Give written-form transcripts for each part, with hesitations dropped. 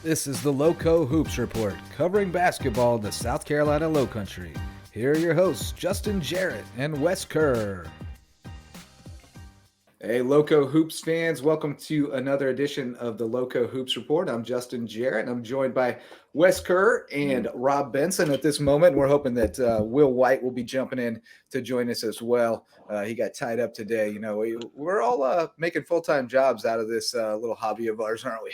This is the Lowco Hoops Report, covering basketball in the South Carolina Lowcountry. Here are your hosts, Justin Jarrett and Wes Kerr. Hey, Lowco Hoops fans, welcome to another edition of the Lowco Hoops Report. I'm Justin Jarrett, and I'm joined by Wes Kerr and Rob Benson at this moment. We're hoping that Will White will be jumping in to join us as well. He got tied up today. You know, we're all making full-time jobs out of this little hobby of ours, aren't we?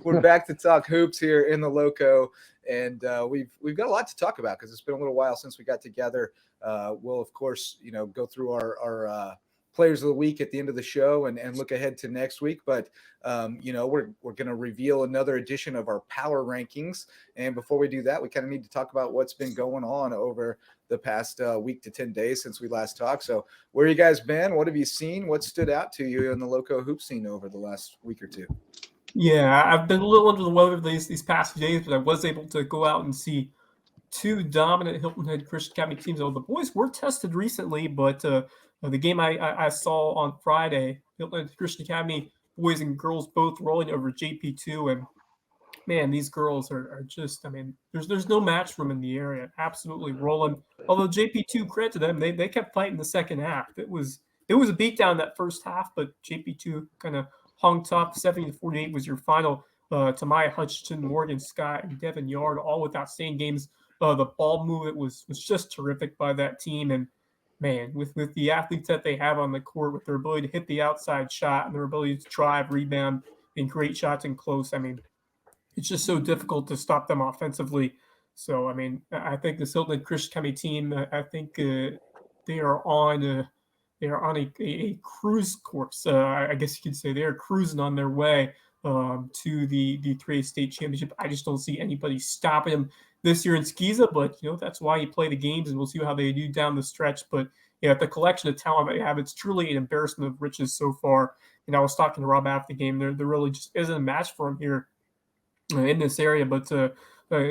We're back to talk hoops here in the Lowco, and we've got a lot to talk about because it's been a little while since we got together. We'll, of course, go through our players of the week at the end of the show and look ahead to next week. But, we're going to reveal another edition of our power rankings. And before we do that, we kind of need to talk about what's been going on over the past week to 10 days since we last talked. So where you guys been? What have you seen? What stood out to you in the Lowco hoop scene over the last week or two? Yeah, I've been a little under the weather these past few days, but I was able to go out and see two dominant Hilton Head Christian Academy teams. The boys were tested recently, but the game I saw on Friday, Hilton Head Christian Academy boys and girls both rolling over JP2, and man, these girls are just, there's no match for them in the area. Absolutely rolling. Although JP2, credit to them, they kept fighting the second half. It was a beatdown that first half, but JP2 kind of hung tough. 70-48 was your final. Tamaya Hutchinson, Morgan Scott, and Devin Yard, all with outstanding games. The ball movement was just terrific by that team. And, man, with the athletes that they have on the court, with their ability to hit the outside shot and their ability to drive, rebound, and create shots in close, it's just so difficult to stop them offensively. So, I think the Hilton Christian Academy team, I think they are on a cruise course. I guess you could say they're cruising on their way to the 3A state championship. I just don't see anybody stopping them this year in Skeeza, but that's why you play the games, and we'll see how they do down the stretch. But the collection of talent they have, it's truly an embarrassment of riches so far. And I was talking to Rob after the game. There really just isn't a match for him here in this area. But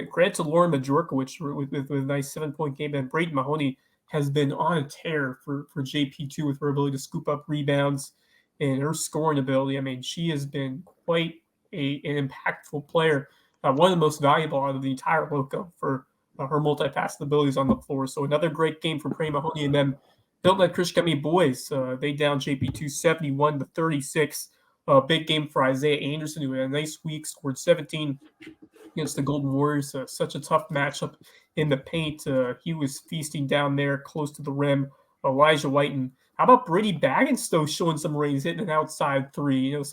credit to Lauren Majorkowicz with a nice 7-point game, and Braden Mahoney has been on a tear for JP2 with her ability to scoop up rebounds and her scoring ability. She has been quite an impactful player. One of the most valuable out of the entire Lowco for her multifaceted abilities on the floor. So another great game for Braden Mahoney. And then Hilton Head Christian Academy boys, they down JP2 71-36. Big game for Isaiah Anderson, who had a nice week, scored 17 against the Golden Warriors. Such a tough matchup in the paint. He was feasting down there close to the rim. Elijah White, and how about Brady Bagginstow showing some range, hitting an outside three? A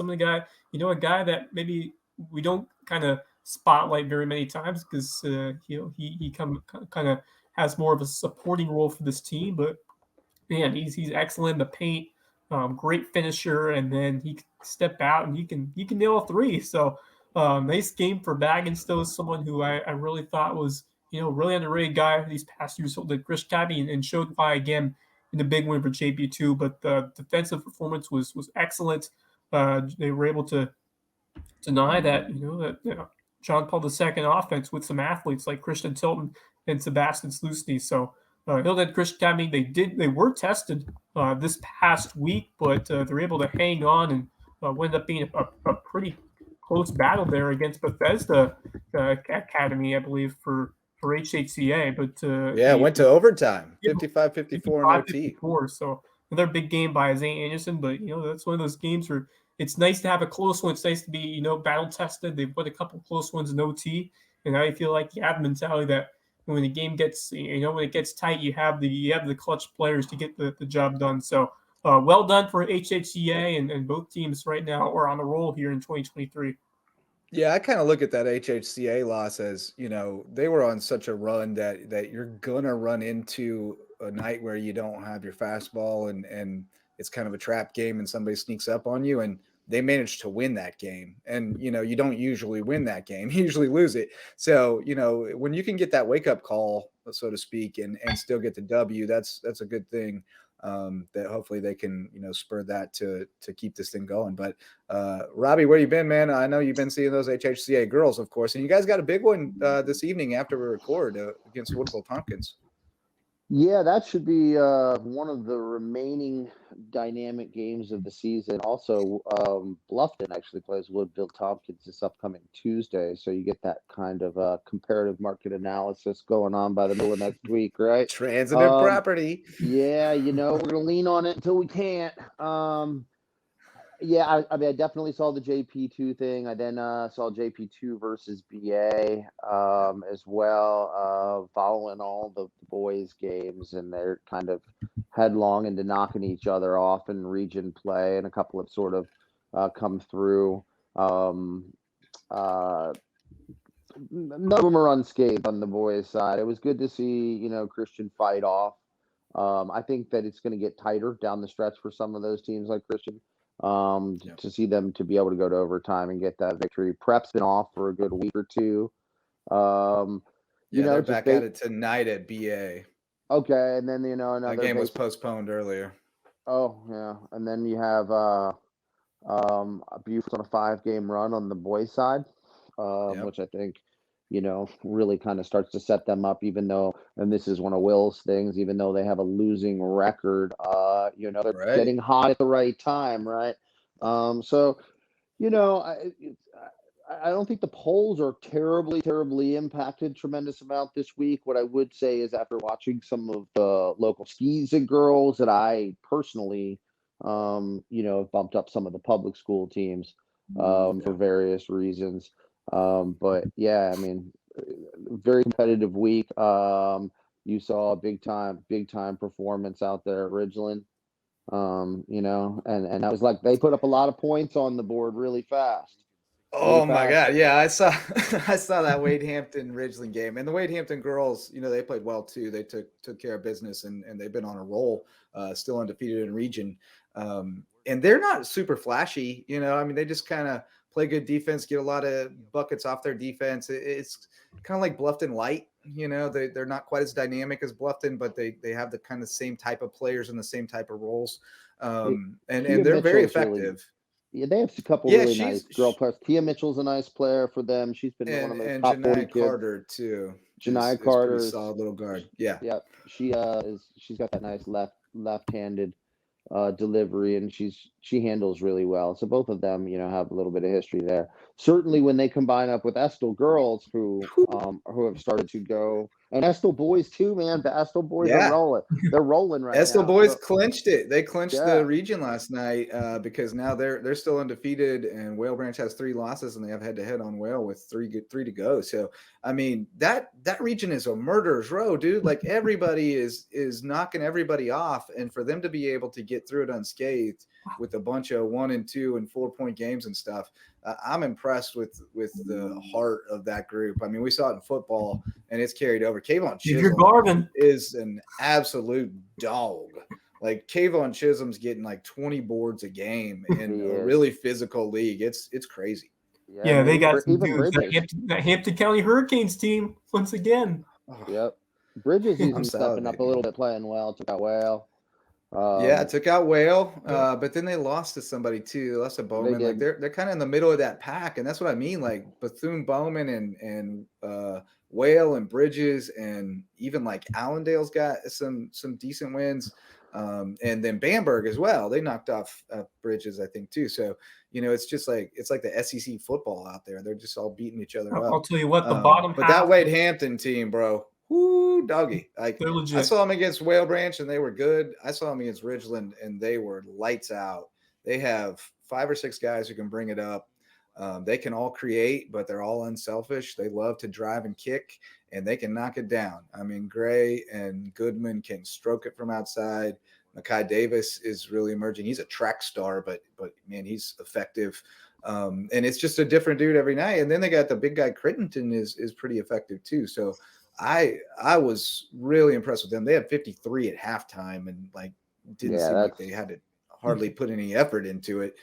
guy that maybe we don't kind of spotlight very many times because he kind of has more of a supporting role for this team. But man, he's excellent in the paint. Great finisher, and then he can step out and he can nail a three. So nice game for Bagginstow, someone who I really thought was really underrated guy these past years. So the Christian Academy and showed why again in the big win for JP2. But the defensive performance was excellent. They were able to deny that John Paul II offense with some athletes like Christian Tilton and Sebastian Slusny. So Hilton Head Christian Academy, they were tested this past week, but they're able to hang on and wound up being a pretty close battle there against Bethesda Academy, I believe, for HHCA. But it went to overtime, 55-54 in OT. So another big game by Isaiah Anderson, but that's one of those games where it's nice to have a close one. It's nice to be battle tested. They've won a couple close ones in OT, and I feel like you have the mentality that when the game gets when it gets tight, you have the clutch players to get the job done. So well done for HHCA, and both teams right now are on the roll here in 2023. Yeah, I kind of look at that HHCA loss as, they were on such a run that you're going to run into a night where you don't have your fastball and it's kind of a trap game and somebody sneaks up on you, and they managed to win that game. And, you don't usually win that game. You usually lose it. So, when you can get that wake-up call, so to speak, and still get the W, that's a good thing. That hopefully they can, spur that to keep this thing going. But Robbie, where you been, man? I know you've been seeing those HHCA girls, of course, and you guys got a big one this evening after we record against Woodville Tompkins. Yeah, that should be one of the remaining dynamic games of the season. Also, Bluffton actually plays Woodville Tompkins this upcoming Tuesday, so you get that kind of comparative market analysis going on by the middle of next week, right? Transitive property. Yeah, we're gonna lean on it until we can't. Yeah, I mean, I definitely saw the JP2 thing. I then saw JP2 versus BA as well, following all the boys' games, and they're kind of headlong into knocking each other off in region play, and a couple have sort of come through. Uh, None of them are unscathed on the boys' side. It was good to see, Christian fight off. I think that it's going to get tighter down the stretch for some of those teams like Christian. To see them to be able to go to overtime and get that victory. Prep's been off for a good week or two. They're back at it tonight at BA. Okay, and then another that game was postponed earlier. Oh yeah, and then you have Beaufort on a 5-game run on the boys' side, which I think really kind of starts to set them up. Even though, and this is one of Will's things, even though they have a losing record, they're getting hot at the right time, right? So I don't think the polls are terribly impacted tremendous amount this week. What I would say is after watching some of the local skis and girls that I personally, have bumped up some of the public school teams for various reasons. But yeah, I mean, very competitive week. You saw a big time performance out there at Ridgeland. And that was like they put up a lot of points on the board really fast. Oh my God. Yeah, I saw that Wade Hampton Ridgeland game. And the Wade Hampton girls, they played well too. They took care of business and they've been on a roll, still undefeated in region. And they're not super flashy, I mean, they just kind of play good defense, get a lot of buckets off their defense. It's kind of like Bluffton light, they're not quite as dynamic as Bluffton, but they have the kind of same type of players and the same type of roles. And they're very effective. Yeah, they have a couple really nice girl players. Tia Mitchell's a nice player for them. She's been one of those top 40 kids. Carter too. Janai Carter, solid little guard. Yeah. She's got that nice left-handed delivery, and she handles really well. So both of them, have a little bit of history there. Certainly, when they combine up with Estill girls, who have started to go. And Estill boys too, man. The Estill boys are rolling. They're rolling right now. Estill boys clinched it. They clinched the region last night because now they're still undefeated, and Whale Branch has 3 losses, and they have head-to-head on Whale with three to go. So I mean that region is a murderer's row, dude. Like everybody is knocking everybody off, and for them to be able to get through it unscathed with a bunch of 1 and 2 and 4-point games and stuff. I'm impressed with the heart of that group. I mean, we saw it in football, and it's carried over. Kayvon Chisholm is an absolute dog. Like Kayvon Chisholm's getting like 20 boards a game in a really physical league. It's crazy. Yeah, they got some dudes. That Hampton County Hurricanes team once again. Yep, Bridges even stepping up a little bit, playing well. Took out Whale. Took out Whale, but then they lost to somebody too. They lost to Bowman. Like they're kind of in the middle of that pack, and that's what I mean. Like Bethune Bowman and Whale and Bridges, and even like Allendale's got some decent wins, and then Bamberg as well. They knocked off Bridges, I think too. So it's just like the SEC football out there. They're just all beating each other up. I'll tell you what, the bottom. But that Wade Hampton team, bro. Woo, doggy. Like I saw them against Whale Branch and they were good. I saw them against Ridgeland and they were lights out. They have 5 or 6 guys who can bring it up. They can all create, but they're all unselfish. They love to drive and kick, and they can knock it down. I mean, Gray and Goodman can stroke it from outside. Makai Davis is really emerging. He's a track star, but man, he's effective. And it's just a different dude every night. And then they got the big guy Crittenton is pretty effective too. So I was really impressed with them. They had 53 at halftime and like didn't seem like they had to hardly put any effort into it.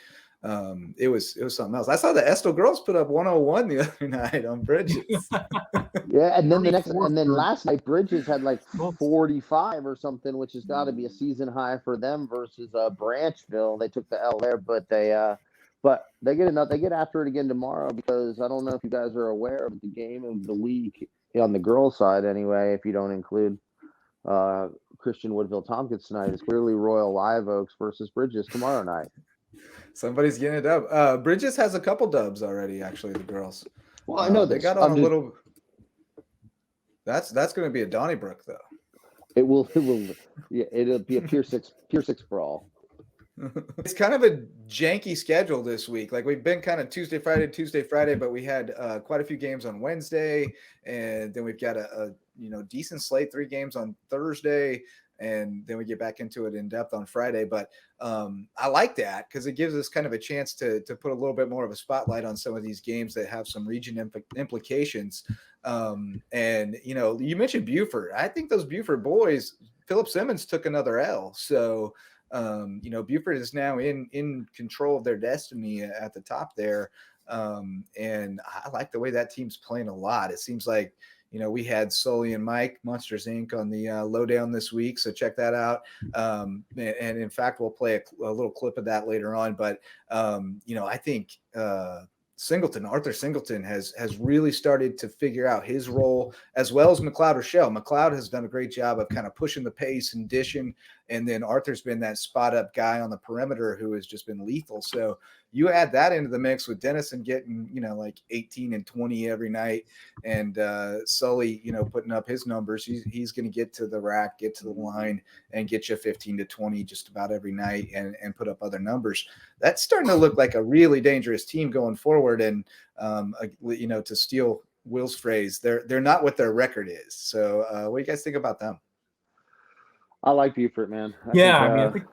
It was something else. I saw the Estill girls put up 101 the other night on Bridges. And then last night Bridges had like 45 or something, which has got to be a season high for them versus Branchville. They took the L there, but they get after it again tomorrow because I don't know if you guys are aware of the game of the week on the girls' side anyway, if you don't include Christian Woodville Tompkins tonight is clearly Royal Live Oaks versus Bridges tomorrow night. Somebody's getting it up. Bridges has a couple dubs already, actually, the girls. Well, I know They this. got on a little. That's going to be a Donnybrook, though. It'll be a Pier 6 brawl. It's kind of a janky schedule this week. Like, we've been kind of Tuesday, Friday, but we had quite a few games on Wednesday, and then we've got a decent slate, 3 games on Thursday, and then we get back into it in depth on Friday. But I like that because it gives us kind of a chance to put a little bit more of a spotlight on some of these games that have some region implications. And you mentioned Beaufort. I think those Beaufort boys, Philip Simmons took another L. So Beaufort is now in control of their destiny at the top there. And I like the way that team's playing a lot. It seems like, we had Sully and Mike, Monsters Inc. on the Lowdown this week, so check that out. And in fact, we'll play a little clip of that later on. But, I think Arthur Singleton has really started to figure out his role, as well as McLeod Rochelle. McLeod has done a great job of kind of pushing the pace and dishing. And then Arthur's been that spot up guy on the perimeter who has just been lethal. So you add that into the mix with Dennison getting, like 18 and 20 every night, and Sully, putting up his numbers. He's going to get to the rack, get to the line, and get you 15 to 20 just about every night and put up other numbers. That's starting to look like a really dangerous team going forward. And, to steal Will's phrase, they're not what their record is. So what do you guys think about them? I like Beaufort, man. I think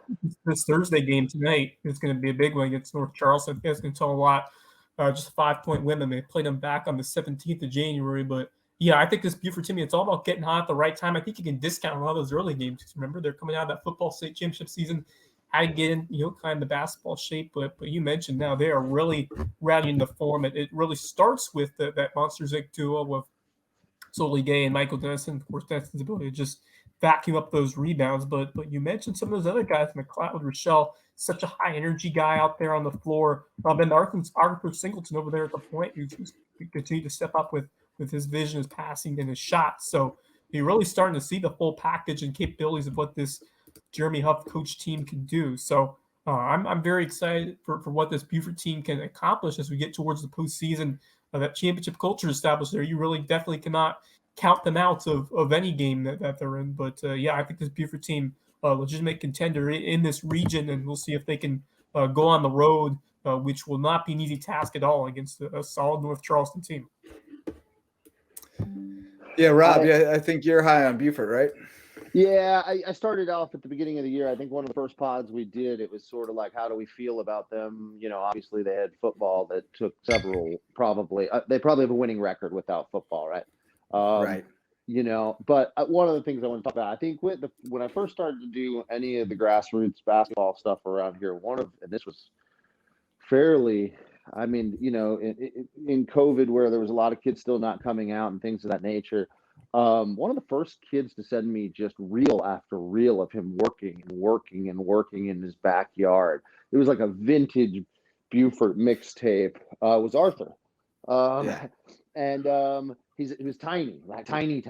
this Thursday game tonight is going to be a big one against North Charleston. I think it's going to tell a lot. Just a 5-point win, and they played them back on the 17th of January. But, yeah, I think this Beaufort team, it's all about getting hot at the right time. I think you can discount a lot of those early games. Remember, they're coming out of that football state championship season, how to get in, kind of the basketball shape. But you mentioned now they are really rallying the form. It really starts with that Monsters Inc. duo with Sully Gay and Michael Dennison. Of course, Dennison's ability to just vacuum up those rebounds. But you mentioned some of those other guys, McLeod Rochelle, such a high energy guy out there on the floor. And Arthur Singleton over there at the point, who's continued to step up with his vision, his passing, and his shots. So you're really starting to see the full package and capabilities of what this Jeremy Huff coach team can do. So I'm very excited for what this Beaufort team can accomplish as we get towards the postseason. That championship culture established there, you really definitely cannot count them out of any game that they're in. But I think this Beaufort team, legitimate contender in this region, and we'll see if they can go on the road, which will not be an easy task at all against a solid North Charleston team. Yeah, Rob, I think you're high on Beaufort, right? Yeah, I started off at the beginning of the year. I think one of the first pods we did, it was sort of like, how do we feel about them? Obviously they had football that took several, probably. They probably have a winning record without football, right? Right. But one of the things I want to talk about, I think when I first started to do any of the grassroots basketball stuff around here, and this was fairly, in COVID where there was a lot of kids still not coming out and things of that nature. One of the first kids to send me just reel after reel of him working in his backyard. It was like a vintage Beaufort mixtape. Was Arthur. And he was tiny, like tiny.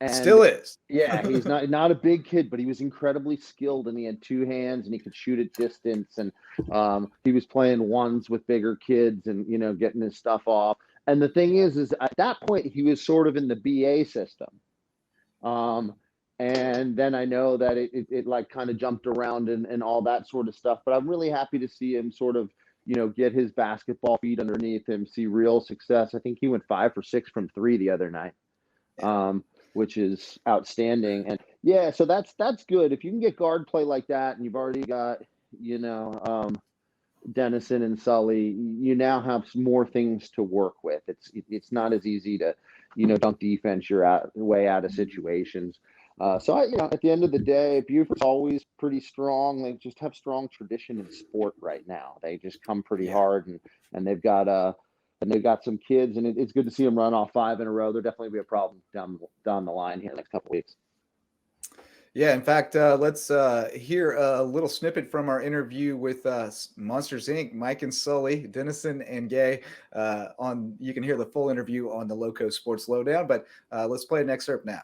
And still is. Yeah, he's not a big kid, but he was incredibly skilled, and he had 2 hands, and he could shoot at distance, and he was playing ones with bigger kids, and getting his stuff off. And the thing is at that point he was sort of in the BA system, and then I know that it like kind of jumped around and all that sort of stuff. But I'm really happy to see him sort of get his basketball feet underneath him, see real success. I think he went 5 for 6 from 3 the other night. Which is outstanding. And yeah, so that's good. If you can get guard play like that, and you've already got, Dennison and Sully, you now have more things to work with. It's not as easy to, dunk defense your way out of situations. So at the end of the day, Beaufort's always pretty strong. They just have strong tradition in sport right now. They just come pretty hard, and they've got some kids, and it's good to see them run off 5 in a row. There'll definitely be a problem down the line here in the next couple of weeks. Yeah, in fact, let's hear a little snippet from our interview with Monsters Inc., Mike and Sully, Dennison and Gay. You can hear the full interview on the Lowco Sports Lowdown, but let's play an excerpt now.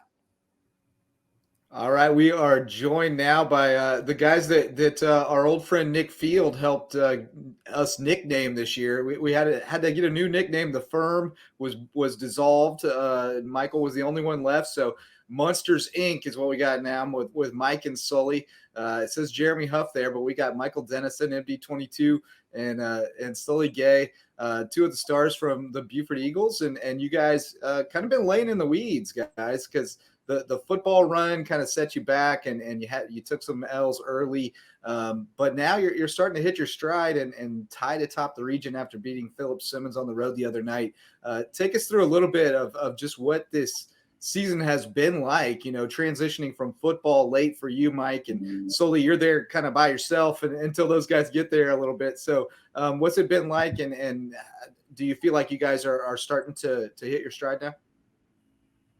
All right, we are joined now by the guys that our old friend Nick Field helped us nickname this year. We had to get a new nickname. The firm was dissolved. Michael was the only one left, so Monsters Inc. is what we got now with Mike and Sully. It says Jeremy Huff there, but we got Michael Dennison, MD22, and Sully Gay, two of the stars from the Beaufort Eagles, and you guys kind of been laying in the weeds, guys, because the football run kind of set you back, and you took some L's early, but now you're starting to hit your stride and tied atop the region after beating Philip Simmons on the road the other night. Take us through a little bit of just what this season has been like, transitioning from football late for you, Mike, and Sully, you're there kind of by yourself until those guys get there a little bit. So what's it been like, and do you feel like you guys are starting to hit your stride now?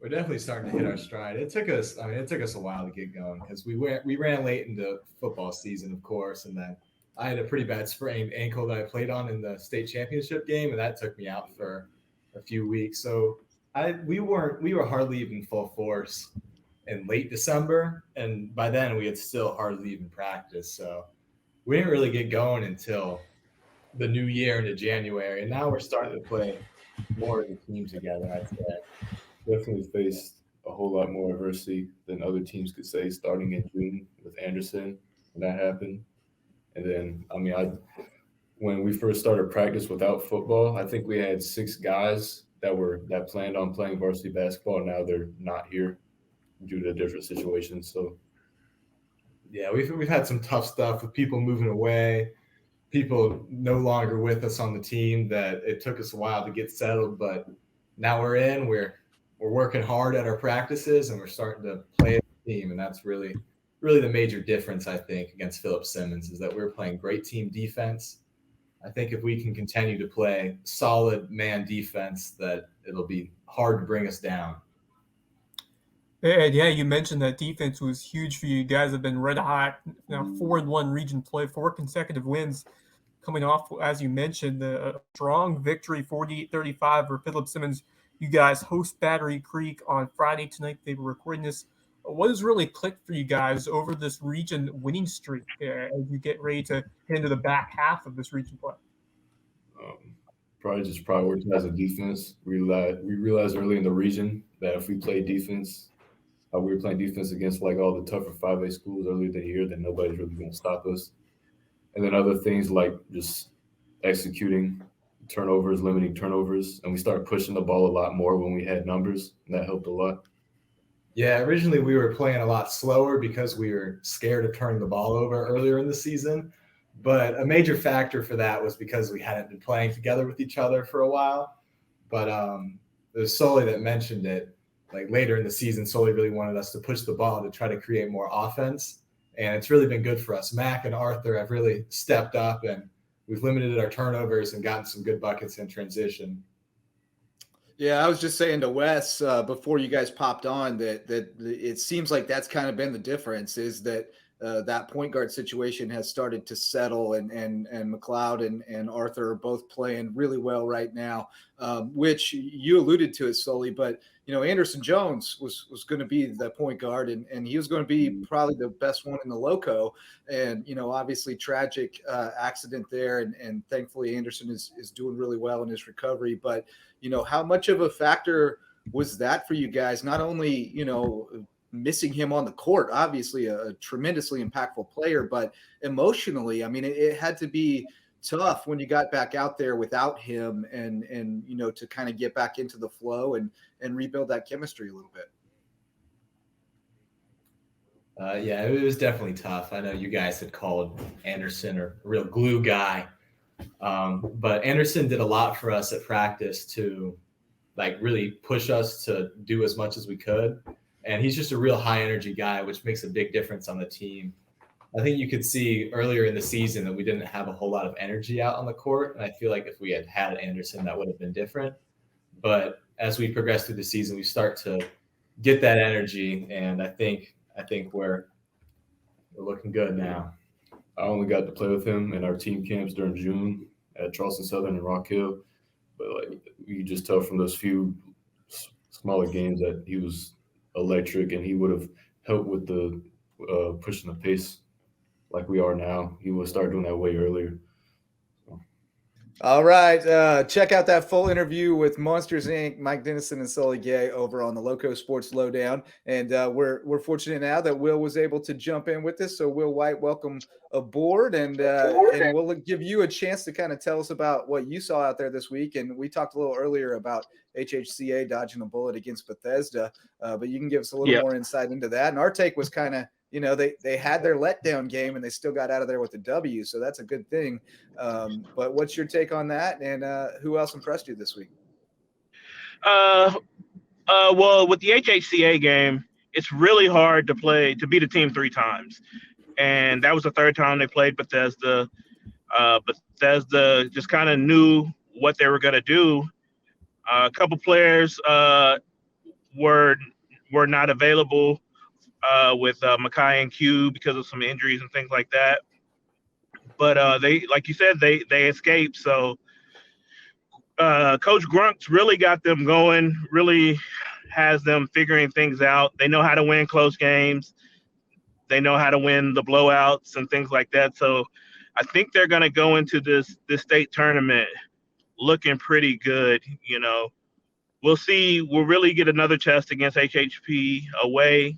We're definitely starting to hit our stride. It took us a while to get going because we ran late into football season, of course, and then I had a pretty bad sprained ankle that I played on in the state championship game, and that took me out for a few weeks. So we were hardly even full force in late December, and by then we had still hardly even practiced. So we didn't really get going until the new year into January, and now we're starting to play more of the team together, I'd say. Definitely faced a whole lot more adversity than other teams could say starting in June with Anderson when that happened. And then, when we first started practice without football, I think we had 6 guys that planned on playing varsity basketball. Now they're not here due to different situations. So, yeah, we've had some tough stuff with people moving away, people no longer with us on the team. That it took us a while to get settled, but now we're in. We're working hard at our practices, and we're starting to play as a team, and that's really the major difference, I think, against Philip Simmons is that we're playing great team defense. I think if we can continue to play solid man defense, that it'll be hard to bring us down. And yeah, you mentioned that defense was huge for you. You guys have been red hot. Now 4-1 region play, 4 consecutive wins coming off, as you mentioned, a strong victory, 48-35 for Philip Simmons. You guys host Battery Creek on Friday tonight. They were recording this. What has really clicked for you guys over this region winning streak as you get ready to get into the back half of this region play? Probably just prioritizing defense. We realized early in the region that if we play defense, we were playing defense against like all the tougher 5A schools earlier in the year, then nobody's really going to stop us. And then other things like just executing turnovers, limiting turnovers, and we started pushing the ball a lot more when we had numbers, and that helped a lot. Yeah, originally we were playing a lot slower because we were scared of turning the ball over earlier in the season. But a major factor for that was because we hadn't been playing together with each other for a while. But it was Sully that mentioned it. Like later in the season, Sully really wanted us to push the ball to try to create more offense. And it's really been good for us. Mac and Arthur have really stepped up, and we've limited our turnovers and gotten some good buckets in transition. Yeah, I was just saying to Wes before you guys popped on that it seems like that's kind of been the difference is that that point guard situation has started to settle, and McLeod and Arthur are both playing really well right now, which you alluded to it, Sully, but Anderson Jones was going to be the point guard, and he was going to be probably the best one in the Lowco, and obviously tragic accident there, and thankfully Anderson is doing really well in his recovery, but how much of a factor was that for you guys? Not only missing him on the court, obviously a tremendously impactful player, but emotionally, I mean, it had to be tough when you got back out there without him, and to kind of get back into the flow and rebuild that chemistry a little bit. Yeah, it was definitely tough. I know you guys had called Anderson a real glue guy, but Anderson did a lot for us at practice to really push us to do as much as we could. And he's just a real high energy guy, which makes a big difference on the team. I think you could see earlier in the season that we didn't have a whole lot of energy out on the court. And I feel like if we had Anderson, that would have been different. But as we progress through the season, we start to get that energy. And I think we're looking good now. I only got to play with him in our team camps during June at Charleston Southern and Rock Hill. But you could just tell from those few smaller games that he was electric, and he would have help with the pushing the pace like we are now. He would start doing that way earlier. All right. Check out that full interview with Monsters Inc., Mike Dennison and Sully Gay over on the LowcoSports Lowdown. And we're fortunate now that Will was able to jump in with us. So Will White, welcome aboard. And we'll give you a chance to kind of tell us about what you saw out there this week. And we talked a little earlier about HHCA dodging a bullet against Bethesda, but you can give us a little more insight into that. And our take was kind of, they had their letdown game and they still got out of there with a W. So that's a good thing. But what's your take on that? And who else impressed you this week? Well, with the HHCA game, it's really hard to beat a team 3 times. And that was the 3rd time they played Bethesda. Bethesda just kind of knew what they were going to do. A couple players were not available with Makai and Q because of some injuries and things like that. But they, like you said, they escaped. So Coach Grunk's really got them going, really has them figuring things out. They know how to win close games. They know how to win the blowouts and things like that. So I think they're going to go into this state tournament looking pretty good. We'll see. We'll really get another test against HHP away.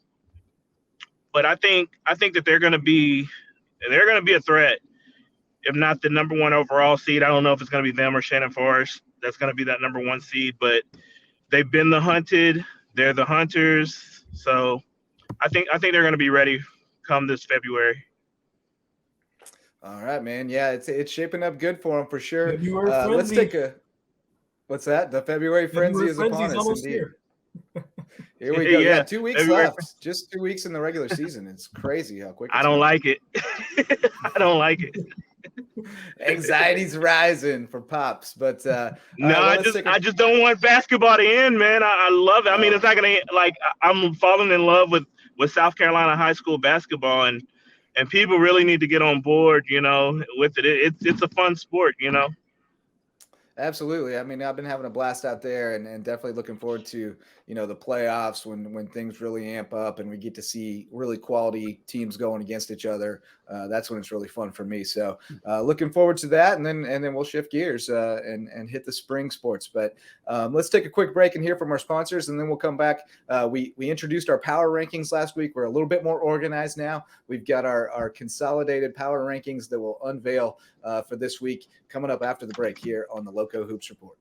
But I think that they're going to be a threat. If not the number 1 overall seed, I don't know if it's going to be them or Shannon Forest. That's going to be that number 1 seed. But they've been the hunted. They're the hunters. So I think they're going to be ready come this February. All right, man. Yeah, it's shaping up good for them for sure. February let's take what's that? The February frenzy is upon us. Indeed. Here we go. Yeah, 2 weeks left. Just 2 weeks in the regular season. It's crazy how quick. I don't like it. I don't like it. Anxiety's rising for Pops, but no, I just don't want basketball to end, man. I love it. I mean, it's not gonna I'm falling in love with South Carolina high school basketball, and people really need to get on board, with it. It's a fun sport, Absolutely. I mean, I've been having a blast out there and definitely looking forward to, the playoffs when things really amp up and we get to see really quality teams going against each other. That's when it's really fun for me. So looking forward to that. And then we'll shift gears and hit the spring sports. But let's take a quick break and hear from our sponsors, and then we'll come back. We introduced our power rankings last week. We're a little bit more organized now. We've got our consolidated power rankings that we'll unveil for this week coming up after the break here on the Lowco Hoops Report.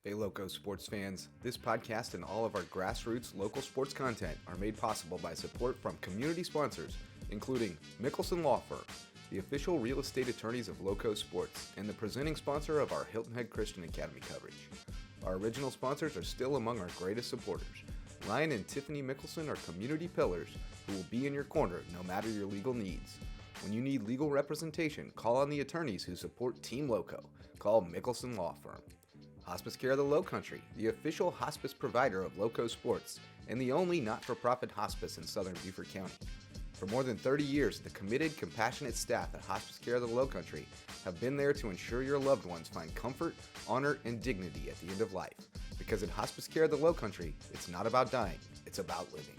Hey, Lowco sports fans. This podcast and all of our grassroots local sports content are made possible by support from community sponsors, including Mickelson Law Firm, the official real estate attorneys of Lowco Sports, and the presenting sponsor of our Hilton Head Christian Academy coverage. Our original sponsors are still among our greatest supporters. Ryan and Tiffany Mickelson are community pillars who will be in your corner no matter your legal needs. When you need legal representation, call on the attorneys who support Team Lowco. Call Mickelson Law Firm. Hospice Care of the Lowcountry, the official hospice provider of Lowco Sports, and the only not-for-profit hospice in southern Beaufort County. For more than 30 years, the committed, compassionate staff at Hospice Care of the Lowcountry have been there to ensure your loved ones find comfort, honor, and dignity at the end of life. Because at Hospice Care of the Lowcountry, it's not about dying, it's about living.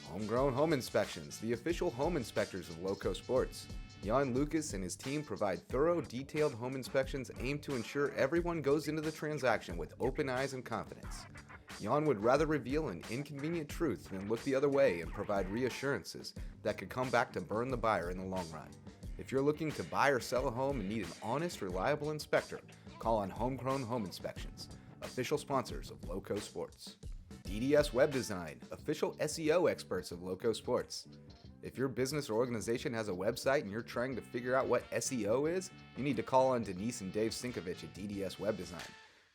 Homegrown Home Inspections, the official home inspectors of Lowco Sports. Jan Lucas and his team provide thorough, detailed home inspections aimed to ensure everyone goes into the transaction with open eyes and confidence. Jan would rather reveal an inconvenient truth than look the other way and provide reassurances that could come back to burn the buyer in the long run. If you're looking to buy or sell a home and need an honest, reliable inspector, call on Homegrown Home Inspections, official sponsors of Lowco Sports. DDS Web Design, official SEO experts of Lowco Sports. If your business or organization has a website and you're trying to figure out what SEO is, you need to call on Denise and Dave Sinkovich at DDS Web Design.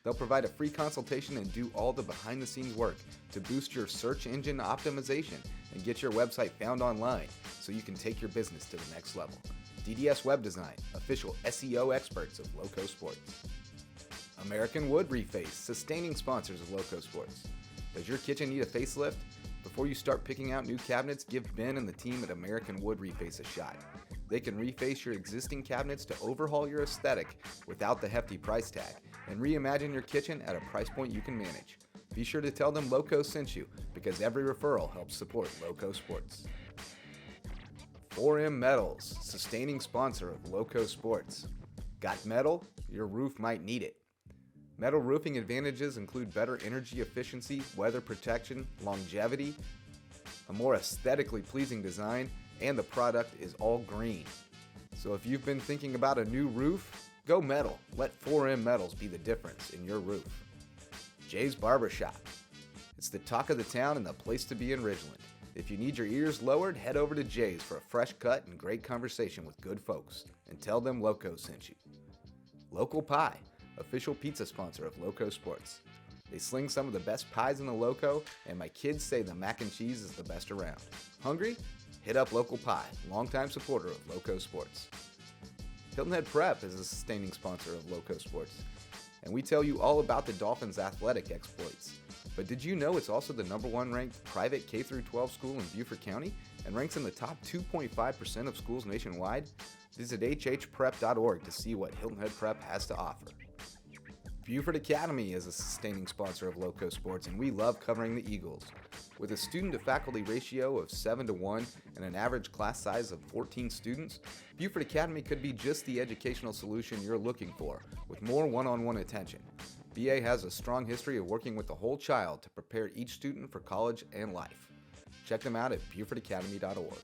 They'll provide a free consultation and do all the behind-the-scenes work to boost your search engine optimization and get your website found online so you can take your business to the next level. DDS Web Design, official SEO experts of Lowco Sports. American Wood Reface, sustaining sponsors of Lowco Sports. Does your kitchen need a facelift? Before you start picking out new cabinets, give Ben and the team at American Wood Reface a shot. They can reface your existing cabinets to overhaul your aesthetic without the hefty price tag and reimagine your kitchen at a price point you can manage. Be sure to tell them Lowco sent you, because every referral helps support Lowco Sports. 4M Metals, sustaining sponsor of Lowco Sports. Got metal? Your roof might need it. Metal roofing advantages include better energy efficiency, weather protection, longevity, a more aesthetically pleasing design, and the product is all green. So if you've been thinking about a new roof, go metal. Let 4M Metals be the difference in your roof. Jay's Barbershop. It's the talk of the town and the place to be in Ridgeland. If you need your ears lowered, head over to Jay's for a fresh cut and great conversation with good folks. And tell them Lowco sent you. Lowco Pie, official pizza sponsor of Lowco Sports. They sling some of the best pies in the Lowco, and my kids say the mac and cheese is the best around. Hungry? Hit up Lowco Pie, longtime supporter of Lowco Sports. Hilton Head Prep is a sustaining sponsor of Lowco Sports, and we tell you all about the Dolphins' athletic exploits. But did you know it's also the #1 ranked private K-12 school in Beaufort County and ranks in the top 2.5% of schools nationwide? Visit hhprep.org to see what Hilton Head Prep has to offer. Beaufort Academy is a sustaining sponsor of Lowco Sports, and we love covering the Eagles. With a student-to-faculty ratio of 7-1 and an average class size of 14 students, Beaufort Academy could be just the educational solution you're looking for, with more one-on-one attention. BA has a strong history of working with the whole child to prepare each student for college and life. Check them out at BeaufortAcademy.org.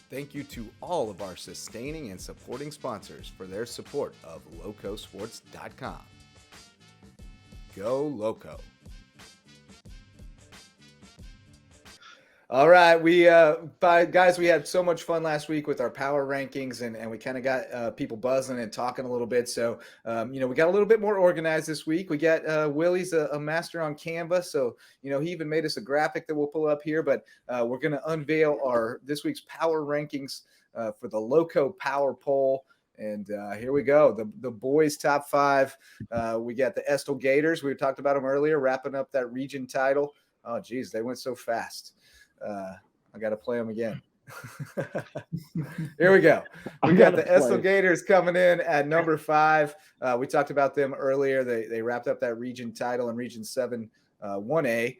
Thank you to all of our sustaining and supporting sponsors for their support of LowcoSports.com. Go Lowco. All right, guys, we had so much fun last week with our power rankings, and we kind of got people buzzing and talking a little bit. So, we got a little bit more organized this week. We got Willie's a master on Canva, so he even made us a graphic that we'll pull up here. But we're going to unveil our this week's power rankings for the Lowco Power Poll. And here we go. The boys' top 5. We got the Estill Gators. We talked about them earlier, wrapping up that region title. Oh, geez, they went so fast. I got to play them again. Here we go. We got the Estill Gators coming in at number 5. We talked about them earlier. They wrapped up that region title in Region 7 1A.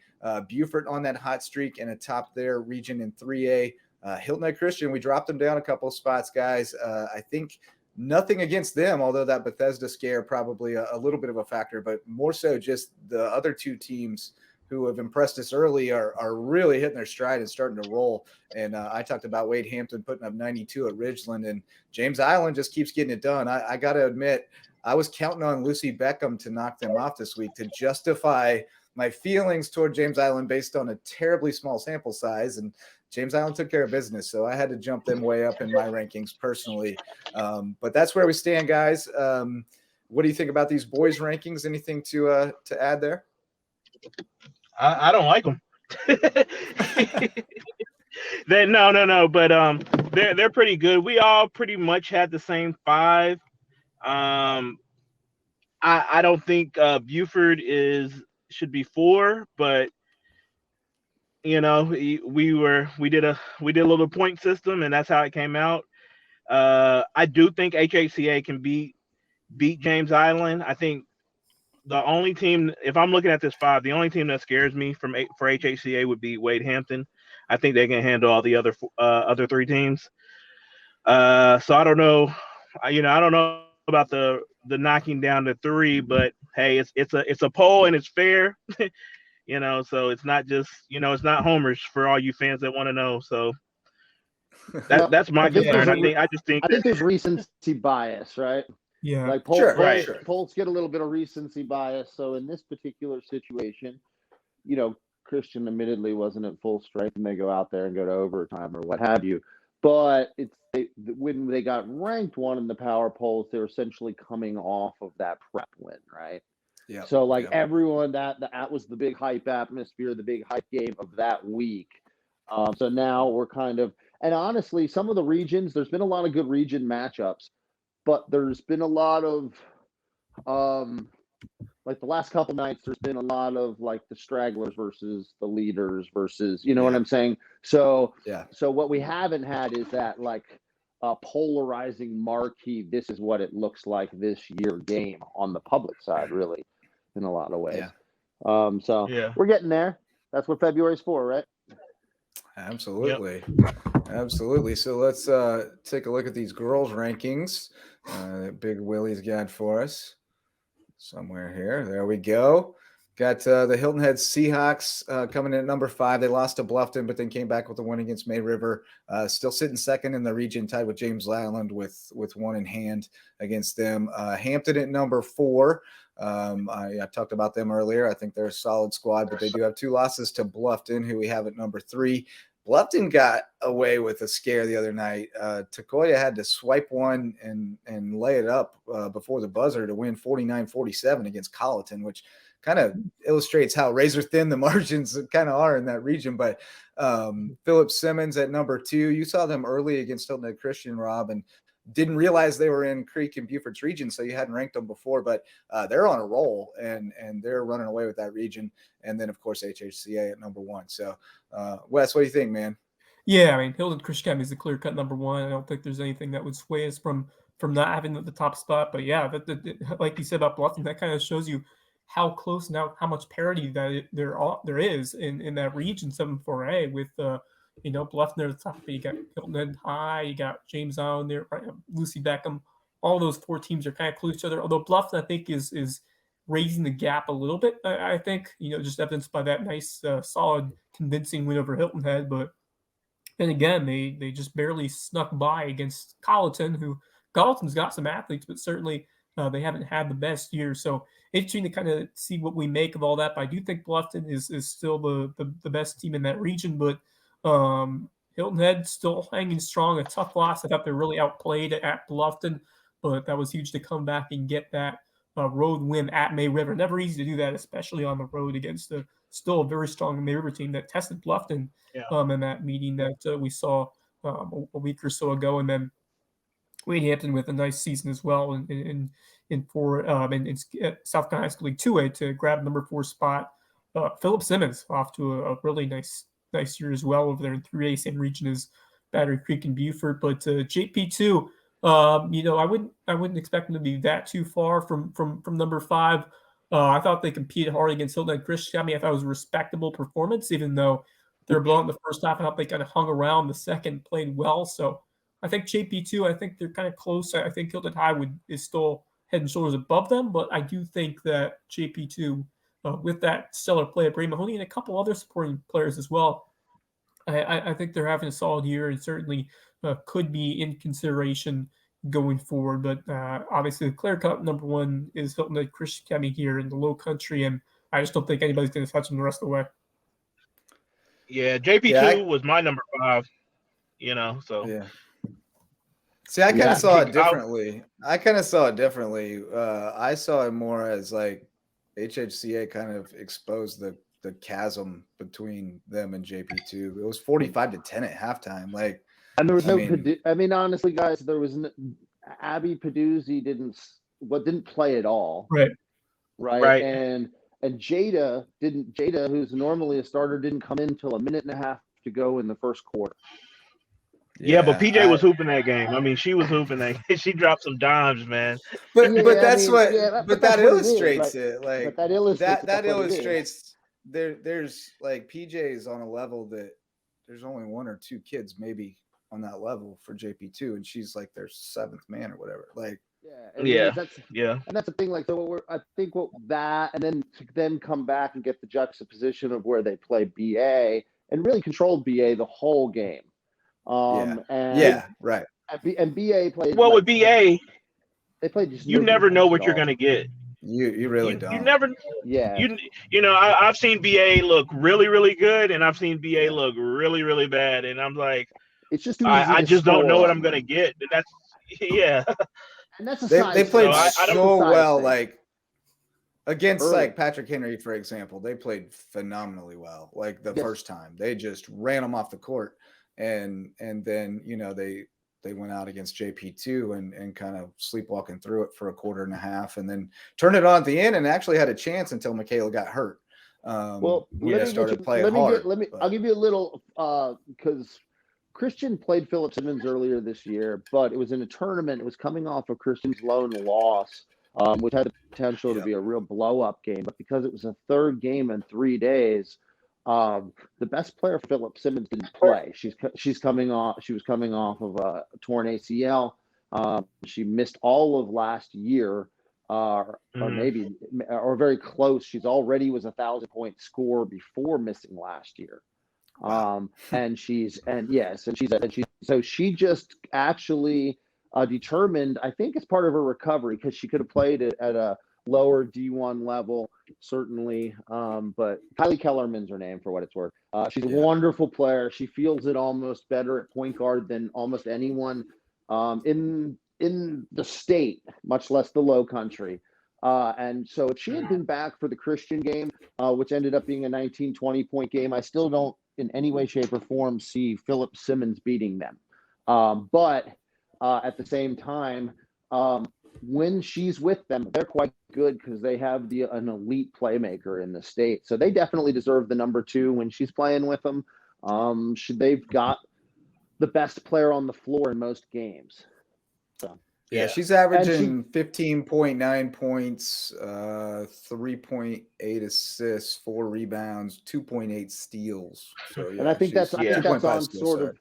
Beaufort on that hot streak and atop their region in 3A. Hilton Head Christian, we dropped them down a couple of spots, guys. I think nothing against them, although that Bethesda scare probably a little bit of a factor, but more so just the other two teams who have impressed us early are really hitting their stride and starting to roll. And I talked about Wade Hampton putting up 92 at Ridgeland, and James Island just keeps getting it done. I got to admit, I was counting on Lucy Beckham to knock them off this week to justify my feelings toward James Island based on a terribly small sample size. And James Island took care of business, so I had to jump them way up in my rankings personally. But that's where we stand, guys. What do you think about these boys' rankings? Anything to add there? I don't like them. No. But they're pretty good. We all pretty much had the same 5. I don't think Beaufort should be 4, but we did a little point system, and that's how it came out. I do think HHCA can beat James Island. I think the only team, if I'm looking at this 5, the only team that scares me for HHCA would be Wade Hampton. I think they can handle all the other 3 teams. So I don't know. I don't know about the knocking down to 3, but hey, it's a poll and it's fair. So it's not just it's not homers for all you fans that want to know. So that's my concern. I think there's recency bias, right? Yeah, like polls get a little bit of recency bias. So in this particular situation, Christian admittedly wasn't at full strength, and they go out there and go to overtime or what have you. But when they got ranked 1 in the power polls, they're essentially coming off of that prep win, right? Yeah. So everyone, that was the big hype atmosphere, the big hype game of that week. So now we're kind of, and honestly, some of the regions, there's been a lot of good region matchups. But there's been a lot of, the last couple nights, there's been a lot of the stragglers versus the leaders versus, what I'm saying? So, So what we haven't had is that polarizing marquee, this is what it looks like this year game on the public side, really, in a lot of ways. So Yeah. we're getting there. That's what February's for, right? Absolutely. Absolutely. So let's take a look at these girls' rankings that Big Willie's got for us somewhere here. There we go. Got the Hilton Head Seahawks coming in at number 5. They lost to Bluffton, but then came back with a win against May River. Still sitting second in the region, tied with James Island with one in hand against them. Hampton at number 4. I talked about them earlier. I think they're a solid squad, but they do have 2 losses to Bluffton, who we have at number 3. Bluffton got away with a scare the other night. Takoya had to swipe one and lay it up before the buzzer to win 49-47 against Colleton, which kind of illustrates how razor thin the margins kind of are in that region. But Philip Simmons at number 2, you saw them early against Hilton Head Christian, Rob, and didn't realize they were in Creek and Beaufort's region, so you hadn't ranked them before, but they're on a roll and they're running away with that region. And then, of course, HHCA at number 1. So, Wes, what do you think, man? Yeah, I mean, Hilton Christian Academy is the clear-cut number 1. I don't think there's anything that would sway us from not having the top spot. But yeah, like you said about Bluffton, that kind of shows you how close now, how much parity that there is in that region 7-4A with Bluffton there at the top. You got Hilton Head High, you got James Island there, right? Lucy Beckham. All those 4 teams are kind of close to each other. Although Bluffton, I think, is raising the gap a little bit. I think just evidenced by that nice, solid, convincing win over Hilton Head. But then again, they just barely snuck by against Colleton, who Colleton's got some athletes, but certainly they haven't had the best year. So interesting to kind of see what we make of all that. But I do think Bluffton is still the best team in that region. But Hilton Head still hanging strong. A tough loss. I thought they really outplayed at Bluffton, but that was huge to come back and get that road win at May River. Never easy to do that, especially on the road against still a very strong May River team that tested Bluffton in that meeting that we saw a week or so ago. And then Wade Hampton with a nice season as well in South Carolina High School League 2A to grab number 4 spot. Philip Simmons off to a really nice year as well over there in 3A, same region as Battery Creek and Beaufort. But JP2, I wouldn't expect them to be that too far from number 5. I thought they competed hard against Hilton Head Christian Academy. I thought it was a respectable performance, even though they're blown in the first half. I thought they kind of hung around the second, played well. So I think JP2, I think they're kind of close. I think Hilton High is still head and shoulders above them, but I do think that JP2, with that stellar play of Bray Mahoney and a couple other supporting players as well, I think they're having a solid year and certainly could be in consideration going forward. But obviously the clear-cut number 1 is Hilton Head Christian Academy here in the Lowcountry, and I just don't think anybody's going to touch them the rest of the way. Yeah, JP2 was my number 5, so. Yeah. See, I kind of saw it differently. I saw it more as like HHCA kind of exposed the chasm between them and JP2. It was 45-10 at halftime. Like, and there was honestly, guys, there was Abby Peduzzi didn't play at all. Right. And Jada, who's normally a starter, didn't come in until a minute and a half to go in the first quarter. Yeah, but PJ was hooping that game. I mean, she was hooping that game. She dropped some dimes, man. But that illustrates it. Like, that illustrates there's like PJ's on a level that there's only 1 or 2 kids maybe on that level for JP2, and she's like their 7th man or whatever. Like, and that's the thing. Like, so I think and then come back and get the juxtaposition of where they play BA and really controlled BA the whole game. Right. And BA played with BA. They played just. You never know what you're gonna get. You really don't. You never. Yeah. I've seen BA look really, really good, and I've seen BA look really, really bad, and I'm like, it's just. I just don't know what I'm gonna get. That's And that's they played so well, thing. like against Early. like Patrick Henry, for example. They played phenomenally well. Like the first time, they just ran them off the court. And then they went out against JP2 and kind of sleepwalking through it for a quarter and a half, and then turned it on at the end and actually had a chance until Michaela got hurt. I'll give you a little because Christian played Philip Simmons earlier this year, but it was in a tournament. It was coming off of Christian's lone loss which had the potential to be a real blow-up game. But because it was a third game in 3 days, the best player, Phillip Simmons, didn't play. She was coming off of a torn ACL. She missed all of last year, or very close. She's already was 1,000-point scorer before missing last year. Wow. So she just actually determined, I think it's part of her recovery, because she could have played it at a lower D1 level, certainly. But Kylie Kellerman's her name, for what it's worth. She's a wonderful player. She feels it almost better at point guard than almost anyone in the state, much less the Lowcountry. And so if she had been back for the Christian game, which ended up being a 19-20 point game, I still don't in any way, shape, or form see Phillip Simmons beating them. But at the same time, when she's with them, they're quite good because they have an elite playmaker in the state. So they definitely deserve the number 2 when she's playing with them. They've got the best player on the floor in most games. So. Yeah, she's averaging 15.9 points, 3.8 assists, 4 rebounds, 2.8 steals. So yeah, and I think that's on sort of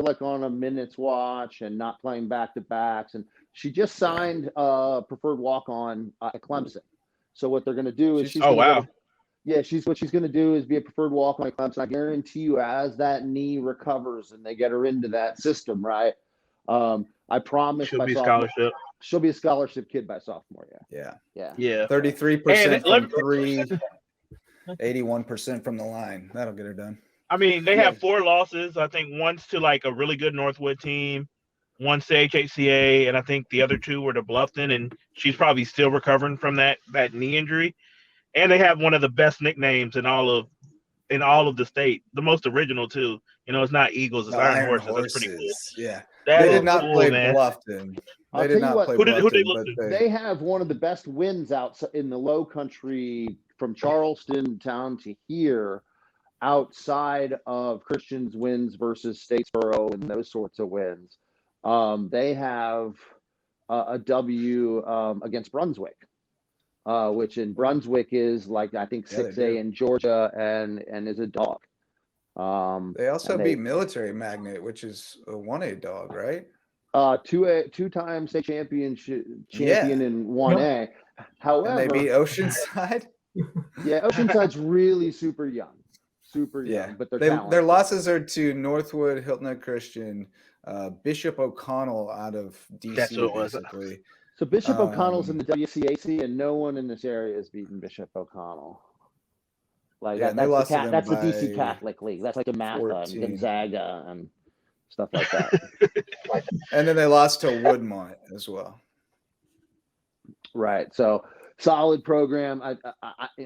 like on a minutes watch and not playing back-to-backs. And she just signed preferred walk-on at Clemson. So what they're going to do is she's going to do is be a preferred walk-on at Clemson. I guarantee you, as that knee recovers and they get her into that system, right? I promise she'll be scholarship. She'll be a scholarship kid by sophomore year. Yeah. 33% from 3, 81% from the line. That'll get her done. I mean, they have 4 losses. I think one's to like a really good Northwood team, one's to HHCA, and I think the other 2 were to Bluffton, and she's probably still recovering from that knee injury. And they have one of the best nicknames in all of the state, the most original too. It's not Eagles, it's Iron Horses. That's pretty cool. Yeah. They did not play Bluffton. They did not play Bluffton. They have one of the best wins out in the Lowcountry from Charleston down to here, outside of Christian's wins versus Statesboro and those sorts of wins. They have a W against Brunswick, which in Brunswick is like, I think 6A in Georgia and is a dog. They also beat Military Magnet, which is a 1A dog, right? 2-time state champion in 1A. However, and they beat Oceanside. Yeah, Oceanside's really super young, but their losses are to Northwood, Hilton Head Christian, Bishop O'Connell out of DC. That's what it was. Basically. So Bishop O'Connell's in the WCAC, and no one in this area has beaten Bishop O'Connell. Like that's the DC Catholic League. That's like the Matha and Gonzaga and stuff like that. And then they lost to Woodmont as well. Right. So solid program. I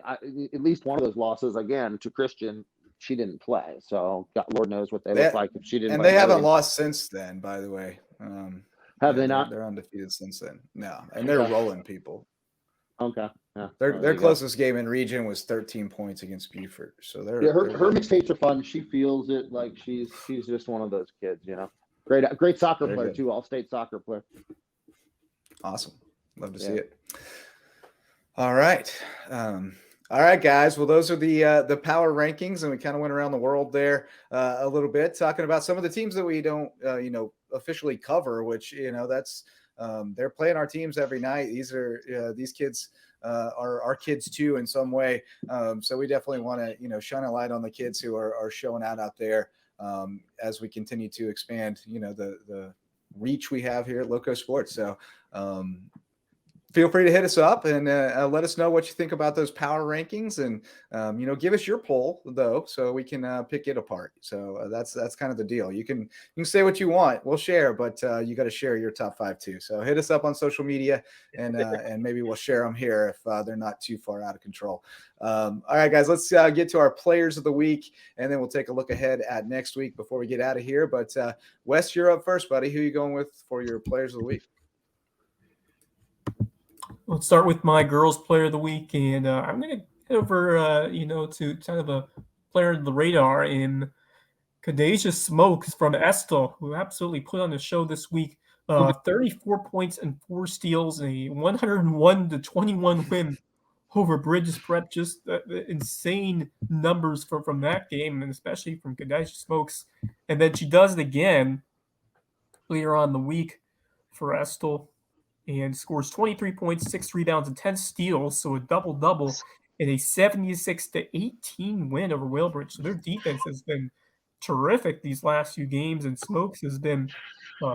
at least one of those losses again to Christian, she didn't play. So God, Lord knows what they look like if she didn't. And they haven't lost since then, by the way. Have they not? They're undefeated since then. No, and they're rolling people. Okay. Yeah. Their closest game in region was 13 points against Beaufort. So they're her mixtapes are fun. She feels it like she's just one of those kids, Great soccer player too, all-state soccer player. Awesome. Love to see it. All right. Guys. Well, those are the power rankings, and we kind of went around the world there a little bit, talking about some of the teams that we don't officially cover, which that's they're playing our teams every night. These kids are our kids too in some way. So we definitely want to shine a light on the kids who are showing out there as we continue to expand the reach we have here at Lowco Sports. So feel free to hit us up and let us know what you think about those power rankings, and give us your poll though, so we can pick it apart. So that's kind of the deal. You can say what you want, we'll share, but you got to share your top 5 too. So hit us up on social media, and maybe we'll share them here if they're not too far out of control. All right, guys, let's get to our players of the week, and then we'll take a look ahead at next week before we get out of here. But Wes, you're up first, buddy. Who are you going with for your players of the week? Let's start with my girls' player of the week, and I'm going to head over, to kind of a player of the radar in Kadasia Smokes from Estill, who absolutely put on the show this week. 34 points and 4 steals, and a 101-21 win over Bridges Prep. Just insane numbers from that game, and especially from Kadeisha Smokes. And then she does it again later on in the week for Estill and scores 23 points, 6 rebounds, and 10 steals, so a double-double in a 76-18 win over Whalebridge. So their defense has been terrific these last few games, and Smokes has been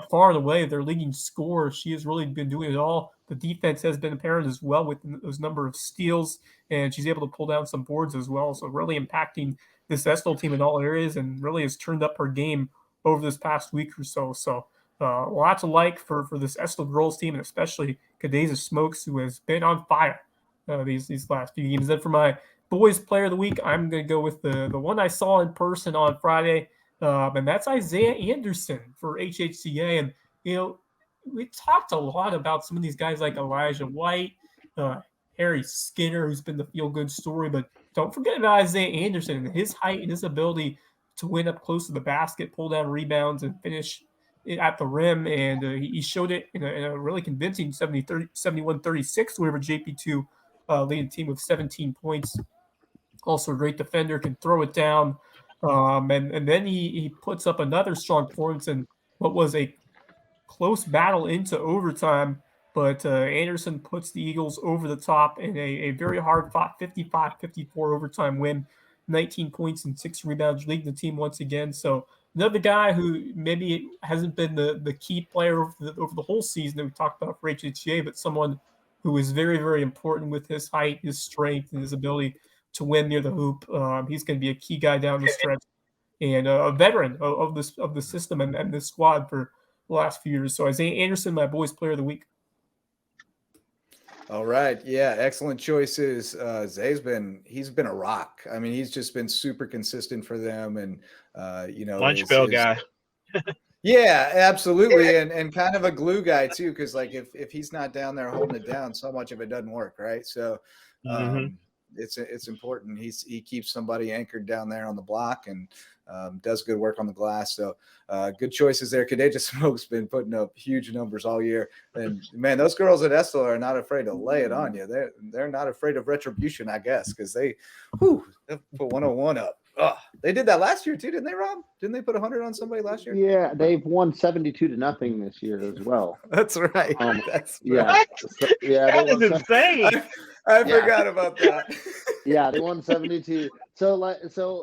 far and away their leading scorer. She has really been doing it all. The defense has been apparent as well with those number of steals, and she's able to pull down some boards as well. So really impacting this Estill team in all areas, and really has turned up her game over this past week or so. So lots of like for this Estill girls team, and especially Kadeisha Smokes, who has been on fire these last few games. Then for my boys player of the week, I'm going to go with the one I saw in person on Friday, and that's Isaiah Anderson for HHCA. And, we talked a lot about some of these guys like Elijah White, Harry Skinner, who's been the feel-good story, but don't forget about Isaiah Anderson and his height and his ability to win up close to the basket, pull down rebounds, and finish at the rim. And he showed it in a really convincing 71-36 win over JP2, leading the team with 17 points. Also a great defender, can throw it down. And then he puts up another strong performance in what was a close battle into overtime, but Anderson puts the Eagles over the top in a very hard-fought 55-54 overtime win, 19 points and 6 rebounds, leading the team once again. So another guy who maybe hasn't been the key player over the whole season that we talked about for HHCA, but someone who is very, very important with his height, his strength, and his ability to win near the hoop. He's going to be a key guy down the stretch, and a veteran of the system and this squad for the last few years. So Isaiah Anderson, my boys player of the week. All right. Yeah. Excellent choices. Zay's he's been a rock. I mean, he's just been super consistent for them. And, lunch bell guy. Yeah, absolutely. And kind of a glue guy too. Cause like if he's not down there holding it down, so much of it doesn't work. Right. So, it's important. He keeps somebody anchored down there on the block and does good work on the glass. So good choices there. Kadeisha Smoke's been putting up huge numbers all year. And man, those girls at Estill are not afraid to lay it on you. They're not afraid of retribution, I guess, because they put 101 up. Oh, they did that last year too, didn't they, Rob? Didn't they put 100 on somebody last year? Yeah, they've won 72-0 this year as well. That's right. Yeah, that is insane. I forgot about that. Yeah, they won 72. So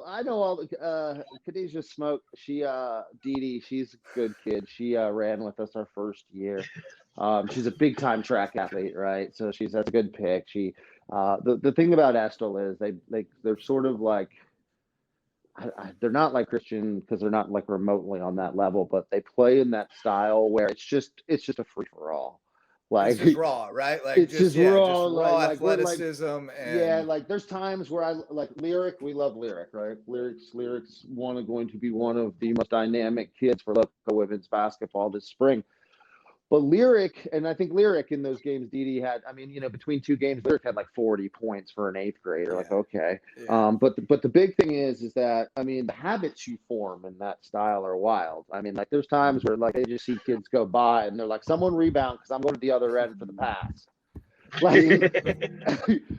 I know all the Kadeisha Smoke. She Dee, she's a good kid. She ran with us our first year. She's a big time track athlete, right? So that's a good pick. She the thing about Estill is they're sort of like, they're not like Christian because they're not like remotely on that level, but they play in that style where it's just a free for all. Like it's just raw, right? Like it's just raw, like athleticism. And like there's times where I like Lyric. We love Lyric, right? Lyric's going to be one of the most dynamic kids for Lowco women's basketball this spring. But Lyric, and I think Lyric in those games, Dee had, I mean, between two games, Lyric had like 40 points for an 8th grader. Yeah. Like, okay. Yeah. But the big thing is that, I mean, the habits you form in that style are wild. I mean, like there's times where like they just see kids go by and they're like, someone rebound because I'm going to the other end for the pass. Like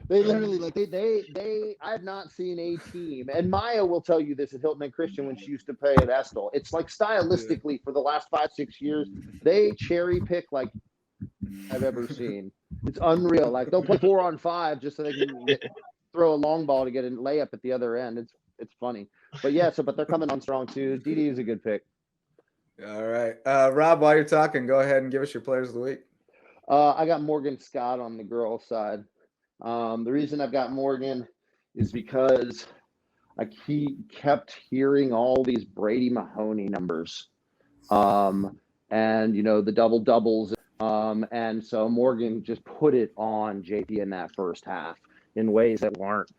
they literally like they I have not seen a team, and Maya will tell you this at Hilton and Christian when she used to play at Estill. It's like stylistically for the last 5-6 years, they cherry pick like I've ever seen. It's unreal. Like they'll play 4-on-5 just so they can throw a long ball to get a layup at the other end. It's funny, but yeah. But they're coming on strong too. Dee is a good pick. All right, Rob. While you're talking, go ahead and give us your players of the week. I got Morgan Scott on the girls' side. The reason I've got Morgan is because I kept hearing all these Brady Mahoney numbers, and the double doubles, and so Morgan just put it on JP in that first half in ways that weren't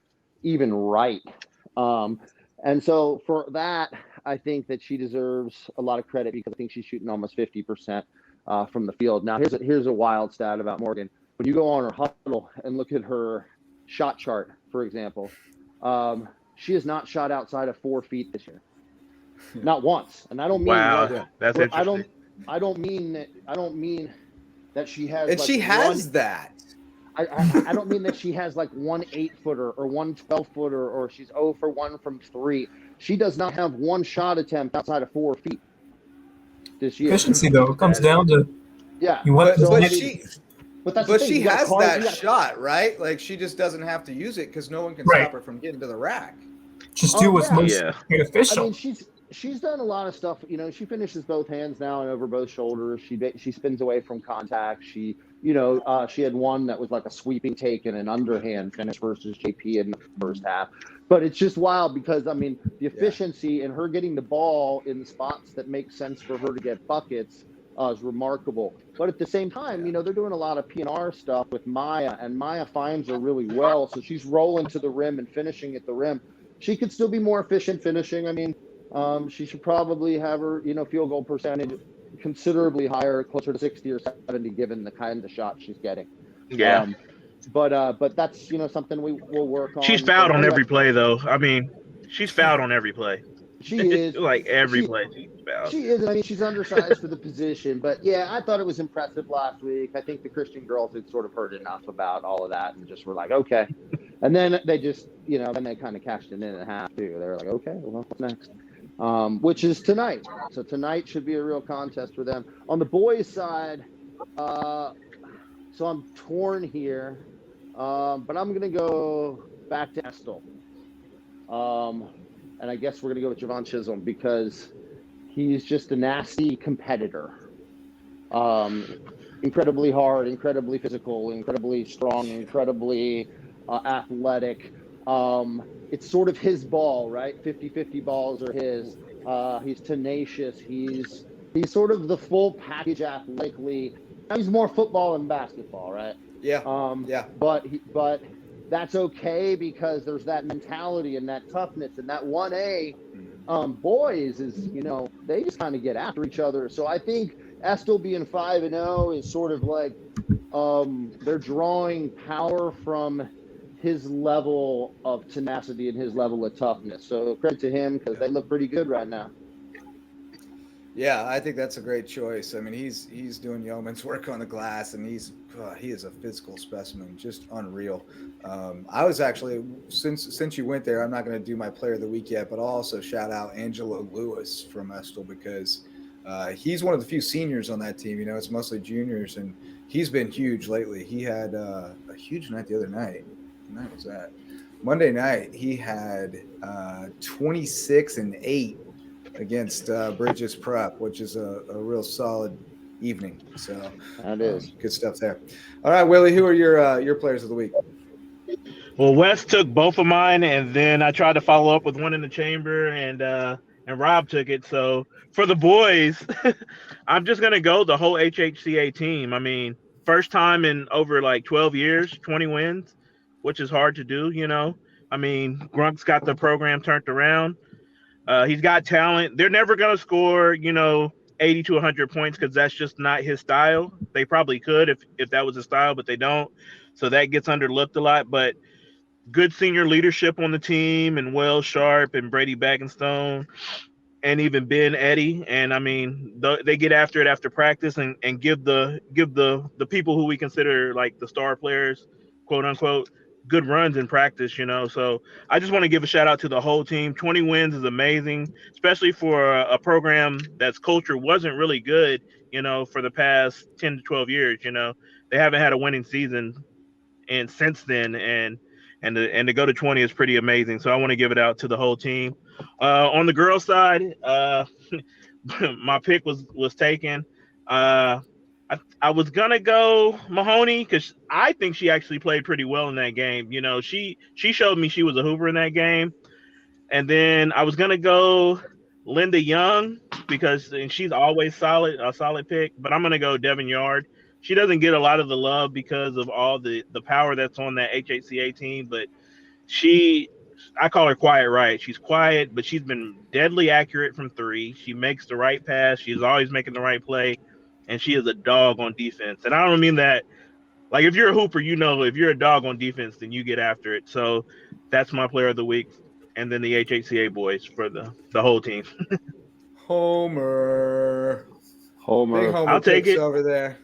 even right. And so for that, I think that she deserves a lot of credit because I think she's shooting almost 50%. From the field. Now, here's a wild stat about Morgan. When you go on her huddle and look at her shot chart, for example, she has not shot outside of 4 feet this year, not once. And I don't mean that's interesting. I don't mean that she has. And like she has one, that. I don't mean that she has like 1 8-footer or 1 12-footer or she's 0 for 1 from 3. She does not have one shot attempt outside of 4 feet this year. Efficiency, though, it comes down to Yeah, you want so, But I mean, that's the but thing. she You gotta has carve- that you gotta- shot, right? Like she just doesn't have to use it because no one can Right. stop her from getting to the rack. just do what's yeah. most Yeah. I beneficial. mean, she's done a lot of stuff. You know, she finishes both hands now and over both shoulders. She spins away from contact. She had one that was like a sweeping take and an underhand finish versus JP in the first half. But it's just wild because I mean, the efficiency and her getting the ball in the spots that make sense for her to get buckets is remarkable. But at the same time, you know, they're doing a lot of P&R stuff with Maya, and Maya finds her really well. So she's rolling to the rim and finishing at the rim. She could still be more efficient finishing. I mean, she should probably have her, field goal percentage considerably higher, closer to 60 or 70, given the kind of shot she's getting. Yeah. But that's something we'll work on. She's fouled on every play, though. I mean, she's fouled on every play. She is like every play she's fouled. She is. I mean, she's undersized for the position, but yeah, I thought it was impressive last week. I think the Christian girls had sort of heard enough about all of that and just were like, okay. And then they just, then they kind of cashed it in at half too. They were like, okay, well, what's next? Which is tonight. So tonight should be a real contest for them. On the boys' side, so I'm torn here, but I'm gonna go back to Estill. And I guess we're going to go with Javon Chisholm because he's just a nasty competitor. Incredibly hard, incredibly physical, incredibly strong, incredibly athletic. It's sort of his ball, right? 50-50 balls are his. He's tenacious. He's sort of the full package athletically. He's more football than basketball, right? Yeah. But that's okay because there's that mentality and that toughness and that 1A boys is, they just kind of get after each other. So I think Estill being 5-0 is sort of like they're drawing power from his level of tenacity and his level of toughness. So credit to him because they look pretty good right now. Yeah, I think that's a great choice. I mean, he's doing yeoman's work on the glass, and he is a physical specimen, just unreal. I was actually, since you went there, I'm not going to do my player of the week yet, but I'll also shout out Angelo Lewis from Estill because he's one of the few seniors on that team. It's mostly juniors, and he's been huge lately. He had a huge night the other night. What night was that? Monday night, he had 26 and 8 against Bridges Prep, which is a real solid evening. So that is good stuff there. All right, Willie, who are your players of the week? Well, Wes took both of mine, and then I tried to follow up with one in the chamber, and Rob took it. So for the boys, I'm just gonna go the whole HHCA team. I mean, first time in over like 12 years, 20 wins, which is hard to do. I mean, Grunk's got the program turned around. He's got talent. They're never going to score, 80 to 100 points because that's just not his style. They probably could if that was his style, but they don't. So that gets underlooked a lot. But good senior leadership on the team, and Will Sharp and Brady Baggenstone and even Ben Eddy. And I mean, they get after it after practice and give the people who we consider like the star players, quote unquote, good runs in practice, So I just want to give a shout out to the whole team. 20 wins is amazing, especially for a program that's culture wasn't really good, for the past 10 to 12 years, They haven't had a winning season and since then, and to go to 20 is pretty amazing. So I want to give it out to the whole team. On the girls' side, my pick was taken. I was gonna go Mahoney because I think she actually played pretty well in that game. She showed me she was a hooper in that game. And then I was gonna go Linda Young because she's always a solid pick. But I'm gonna go Devin Yard. She doesn't get a lot of the love because of all the power that's on that HHCA team, but I call her quiet right. She's quiet, but she's been deadly accurate from 3. She makes the right pass. She's always making the right play, and she is a dog on defense. And I don't mean that like if you're a hooper, if you're a dog on defense, then you get after it. So that's my player of the week, and then the HHCA boys for the whole team. Homer. Homer. Big Homer I'll take picks it. over there.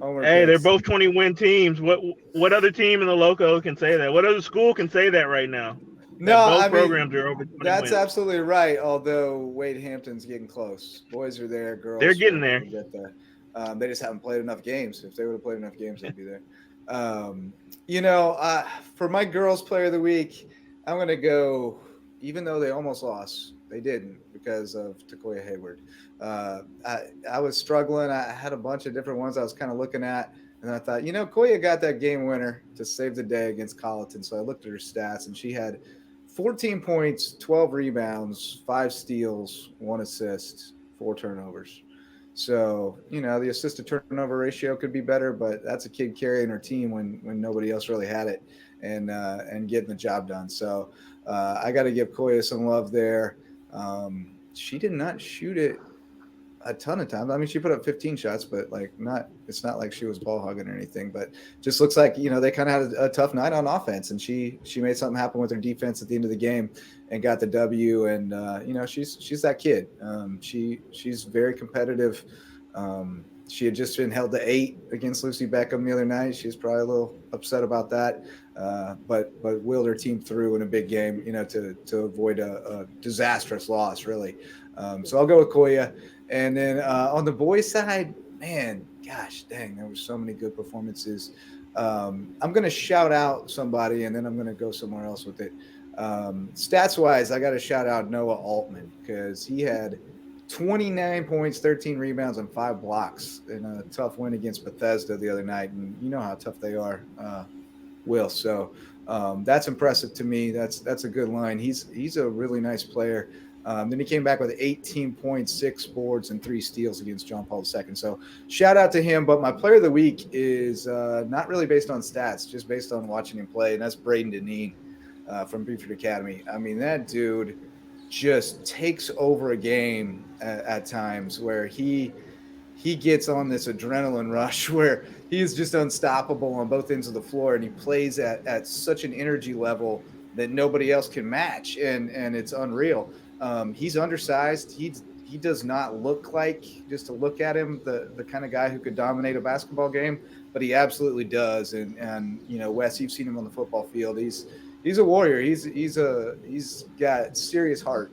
Homer Hey, they're picks. both 20-win teams. What other team in the Loco can say that? What other school can say that right now? No, That both I programs mean, are over 20 that's wins. absolutely right. Although Wade Hampton's getting close. Boys are there. Girls They're getting there. will get there. They just haven't played enough games. If they would have played enough games, they'd be there. For my girls player of the week, I'm going to go, even though they almost lost, they didn't because of Takoya Hayward. I was struggling. I had a bunch of different ones I was kind of looking at. And I thought, Koya got that game winner to save the day against Colleton. So I looked at her stats, and she had 14 points, 12 rebounds, 5 steals, 1 assist, 4 turnovers. So, the assist to turnover ratio could be better, but that's a kid carrying her team when nobody else really had it and getting the job done. So I got to give Koya some love there. She did not shoot it a ton of times. I mean, she put up 15 shots, but it's not like she was ball hugging or anything, but just looks like, they kind of had a tough night on offense, and she made something happen with her defense at the end of the game and got the W. And, she's that kid. She's very competitive. She had just been held to 8 against Lucy Beckham the other night. She was probably a little upset about that, but willed her team through in a big game, to avoid a disastrous loss, really. So I'll go with Koya. And then on the boys' side, man, gosh dang, there were so many good performances. I'm going to shout out somebody, and then I'm going to go somewhere else with it. Stats-wise, I got to shout out Noah Altman because he had 29 points, 13 rebounds, and 5 blocks in a tough win against Bethesda the other night. And you know how tough they are, Will. So that's impressive to me. That's a good line. He's a really nice player. Then he came back with 18 points, 6 boards, and 3 steals against John Paul II. So shout out to him. But my player of the week is not really based on stats, just based on watching him play, and that's Braden Deneen from Beaufort Academy. I mean, that dude just takes over a game at times where he gets on this adrenaline rush where he is just unstoppable on both ends of the floor, and he plays at such an energy level that nobody else can match, and it's unreal. He's undersized. He does not look like, just to look at him, the kind of guy who could dominate a basketball game, but he absolutely does. And Wes, you've seen him on the football field. He's a warrior. He's got serious heart.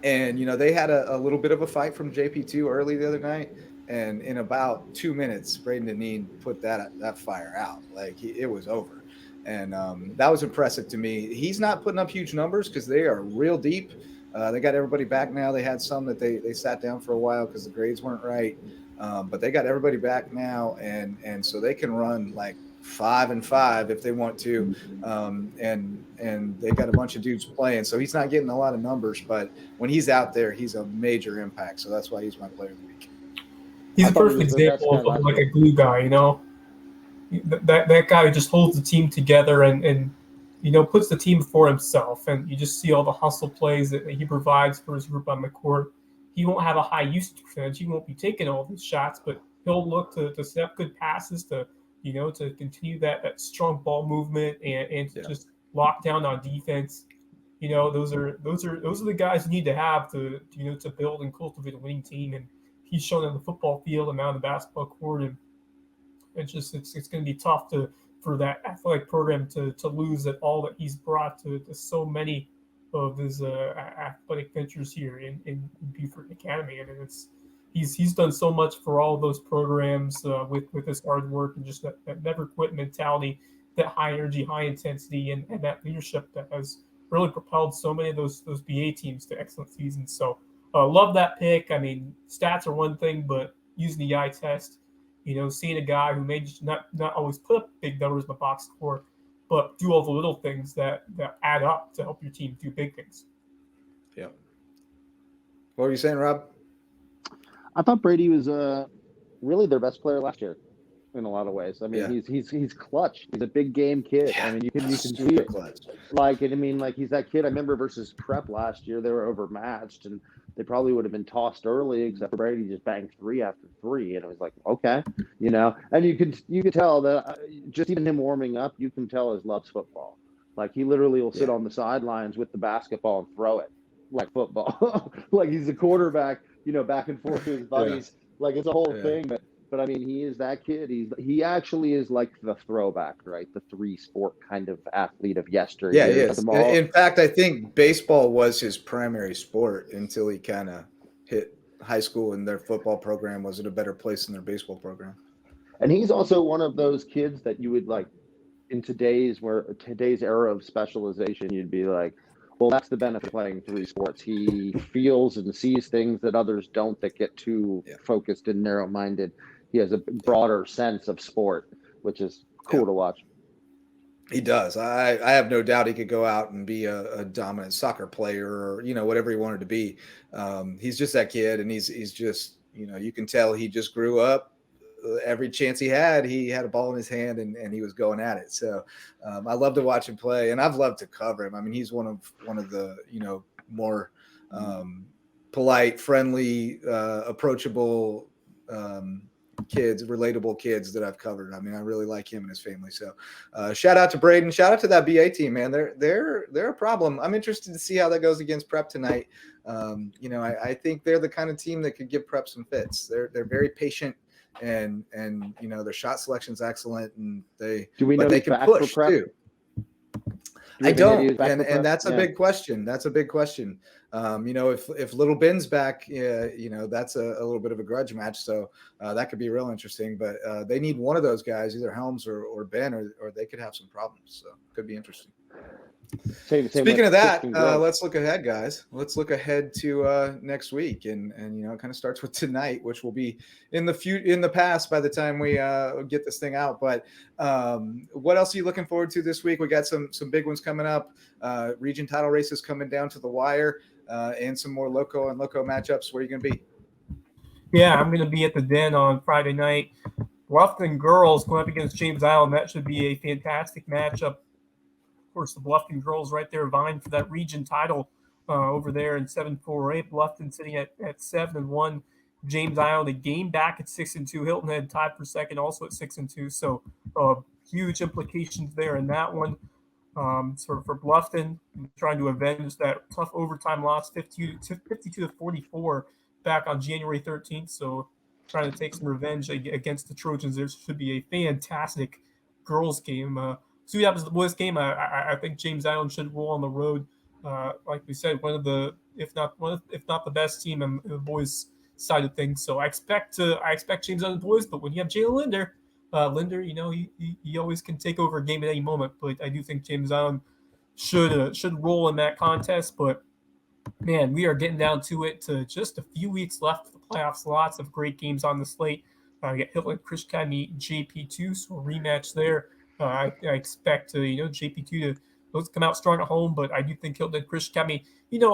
And they had a little bit of a fight from JP2 early the other night, and in about 2 minutes, Braden Deneen put that fire out. Like it was over. And that was impressive to me. He's not putting up huge numbers because they are real deep. They got everybody back now. They had some that they sat down for a while because the grades weren't right. But they got everybody back now, and so they can run like 5-5 if they want to. And they got a bunch of dudes playing. So he's not getting a lot of numbers, but when he's out there, he's a major impact. So that's why he's my player of the week. He's a perfect example of like a glue guy, that guy who just holds the team together and puts the team for himself. And you just see all the hustle plays that he provides for his group on the court. He won't have a high usage percentage. He won't be taking all these shots, but he'll look to set up good passes to continue that strong ball movement and to just lock down on defense. Those are the guys you need to have to build and cultivate a winning team. And he's shown on the football field and on the basketball court, and it's going to be tough for that athletic program to lose at all that he's brought to so many of his athletic ventures here in Beaufort Academy. And he's done so much for all of those programs with his hard work and just that never quit mentality, that high energy, high intensity, and that leadership that has really propelled so many of those BA teams to excellent seasons. So love that pick. I mean, stats are one thing, but using the eye test, seeing a guy who may just not always put up big numbers in the box score, but do all the little things that add up to help your team do big things. Yeah. What were you saying, Rob? I thought Brady was really their best player last year in a lot of ways. I mean, he's clutch. He's a big game kid. I mean, you can see it. Clutch. He's that kid. I remember versus Prep last year, they were overmatched, and they probably would have been tossed early, except for Brady just banged 3 after 3, and it was like, okay, And you could tell that just even him warming up, you can tell he loves football. Like he literally will sit on the sidelines with the basketball and throw it like football. Like he's a quarterback back and forth to his buddies. Like it's a whole thing. But I mean, he is that kid. He actually is like the throwback, right? The 3-sport kind of athlete of yesterday. Yeah, he is. In fact, I think baseball was his primary sport until he kind of hit high school, and their football program was in a better place than their baseball program. And he's also one of those kids that you would like in today's era of specialization, you'd be like, well, that's the benefit of playing 3 sports. He feels and sees things that others don't, that get too focused and narrow-minded. He has a broader sense of sport, which is cool to watch. He does. I have no doubt he could go out and be a dominant soccer player, or whatever he wanted to be. He's just that kid, and he's just you can tell he just grew up. Every chance he had a ball in his hand, and he was going at it. So I love to watch him play, and I've loved to cover him. I mean, he's one of the more polite, friendly, approachable kids, relatable kids that I've covered. I mean, I really like him and his family. So shout out to Braden. Shout out to that BA team, man. They're a problem. I'm interested to see how that goes against Prep tonight. I think they're the kind of team that could give Prep some fits. They're very patient, and their shot selection is excellent, and they can push too. I don't, and that's a big question. That's a big question. If Little Ben's back, that's a little bit of a grudge match, so that could be real interesting. But they need one of those guys, either Helms or Ben, or they could have some problems. So it could be interesting. Speaking of that, let's look ahead, guys. Let's look ahead to next week, and it kind of starts with tonight, which will be in the past by the time we get this thing out. But what else are you looking forward to this week? We got some big ones coming up. Region title races coming down to the wire, and some more Lowco and Lowco matchups. Where are you going to be? Yeah, I'm going to be at the Den on Friday night. Bluffton girls going up against James Island. That should be a fantastic matchup. Of course, the Bluffton girls right there vying for that region title over there in 7-4-8. Bluffton sitting at 7-1. James Island a game back at 6-2. Hilton Head tied for second, also at 6-2. So huge implications there in that one. For Bluffton, trying to avenge that tough overtime loss, 52-44 back on January 13th. So trying to take some revenge against the Trojans. There should be a fantastic girls game. See what happens to the boys game. I think James Island should roll on the road. Like we said, one of the, if not the best team on the boys side of things. So I expect James Island boys, but when you have Jalen Linder, he always can take over a game at any moment. But I do think James Island should roll in that contest. But man, we are getting down to it. To just a few weeks left for the playoffs. Lots of great games on the slate. We got Hilton Christian Academy JP2, so a rematch there. I expect JP2 to come out strong at home, but I do think Hilton Christian Academy,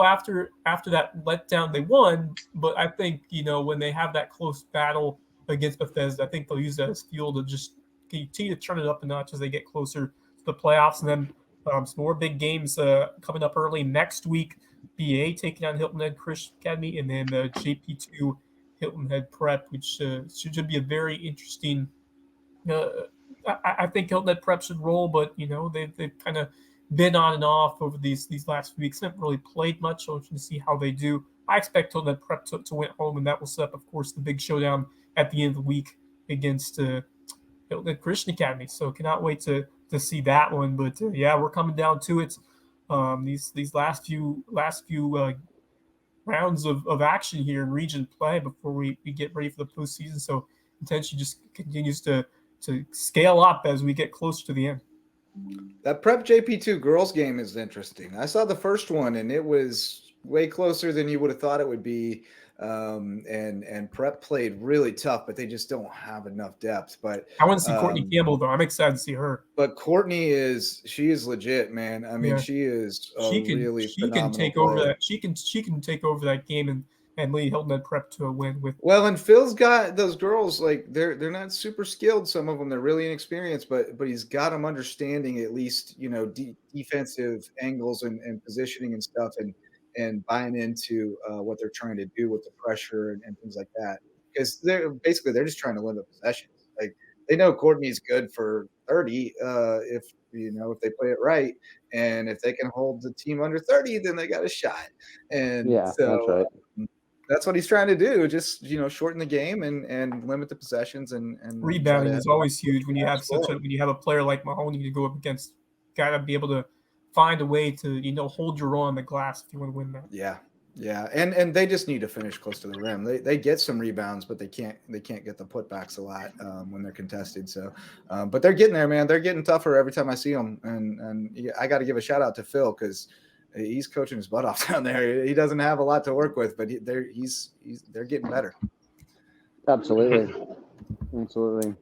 after that letdown, they won. But I think when they have that close battle against Bethesda, I think they'll use that as fuel to just continue to turn it up a notch as they get closer to the playoffs. And then some more big games coming up early next week. BA taking on Hilton Head Christian Academy, and then JP2 Hilton Head Prep, which should be a very interesting. I think Hilton Head Prep should roll, but they've kind of been on and off over these last weeks. They haven't really played much, so to see how they do. I expect Hilton Head Prep to win at home, and that will set up, of course, the big showdown at the end of the week against Hilton Head Christian Academy. So cannot wait to see that one. But we're coming down to it. These last few rounds of action here in region play before we get ready for the postseason. So intention just continues to scale up as we get closer to the end. That Prep JP2 girls game is interesting. I saw the first one, and it was way closer than you would have thought it would be. And Prep played really tough, but they just don't have enough depth. But I want to see Courtney Campbell, though. I'm excited to see her. But Courtney is legit, man. I mean, she is really phenomenal. Can take over that. She can take over that game and lead Hilton Head Prep to a win with. Well, and Phil's got those girls, like they're not super skilled. Some of them, they're really inexperienced, but he's got them understanding at least defensive angles and positioning and stuff, and buying into what they're trying to do with the pressure and things like that. Because they're just trying to limit possessions. Like they know Courtney's good for 30 if they play it right, and if they can hold the team under 30, then they got a shot. And that's right. That's what he's trying to do. Just shorten the game and limit the possessions and Rebounding is always huge when you have score. when you have a player like Mahoney to go up against. Got to be able to find a way to hold your own on the glass if you want to win that. Yeah, and they just need to finish close to the rim. They get some rebounds, but they can't get the putbacks a lot when they're contested. So, but they're getting there, man. They're getting tougher every time I see them. And I got to give a shout out to Phil because he's coaching his butt off down there. He doesn't have a lot to work with, but they're getting better. Absolutely.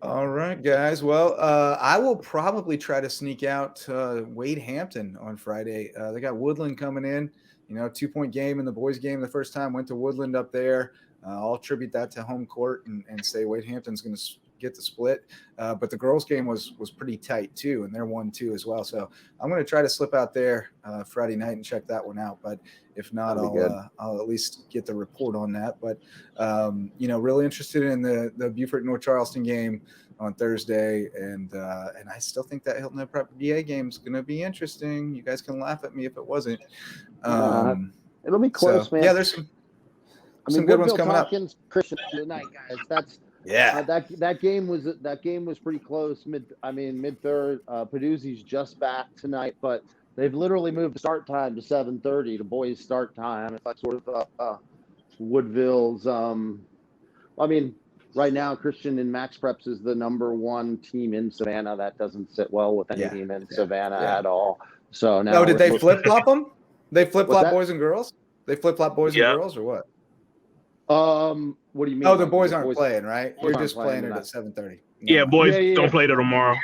All right, guys. Well, I will probably try to sneak out Wade Hampton on Friday. They got Woodland coming in. 2-point game in the boys' game the first time. Went to Woodland up there. I'll attribute that to home court and say Wade Hampton's going to get the split. But the girls' game was pretty tight too, and they're 1-2 as well. So I'm going to try to slip out there Friday night and check that one out. But if not, I'll at least get the report on that. But really interested in the Beaufort North Charleston game on Thursday, and I still think that Hilton Head Prep DA game is going to be interesting. You guys can laugh at me if it wasn't. It'll be close, man. Yeah, there's some good ones coming up. Christian tonight, guys. That game was pretty close. Mid third. Paduzzi's just back tonight, but they've literally moved the start time to 7:30 to boys' start time. It's like sort of Woodville's. Right now, Christian in Max Preps is the number 1 team in Savannah. That doesn't sit well with any team in Savannah at all. So now, did they flip flop them? They flip flop that? boys and girls. They flip flop boys and girls, or what? What do you mean? Oh, the boys aren't playing, right? You're just playing it at 7:30. Yeah, boys don't play till tomorrow.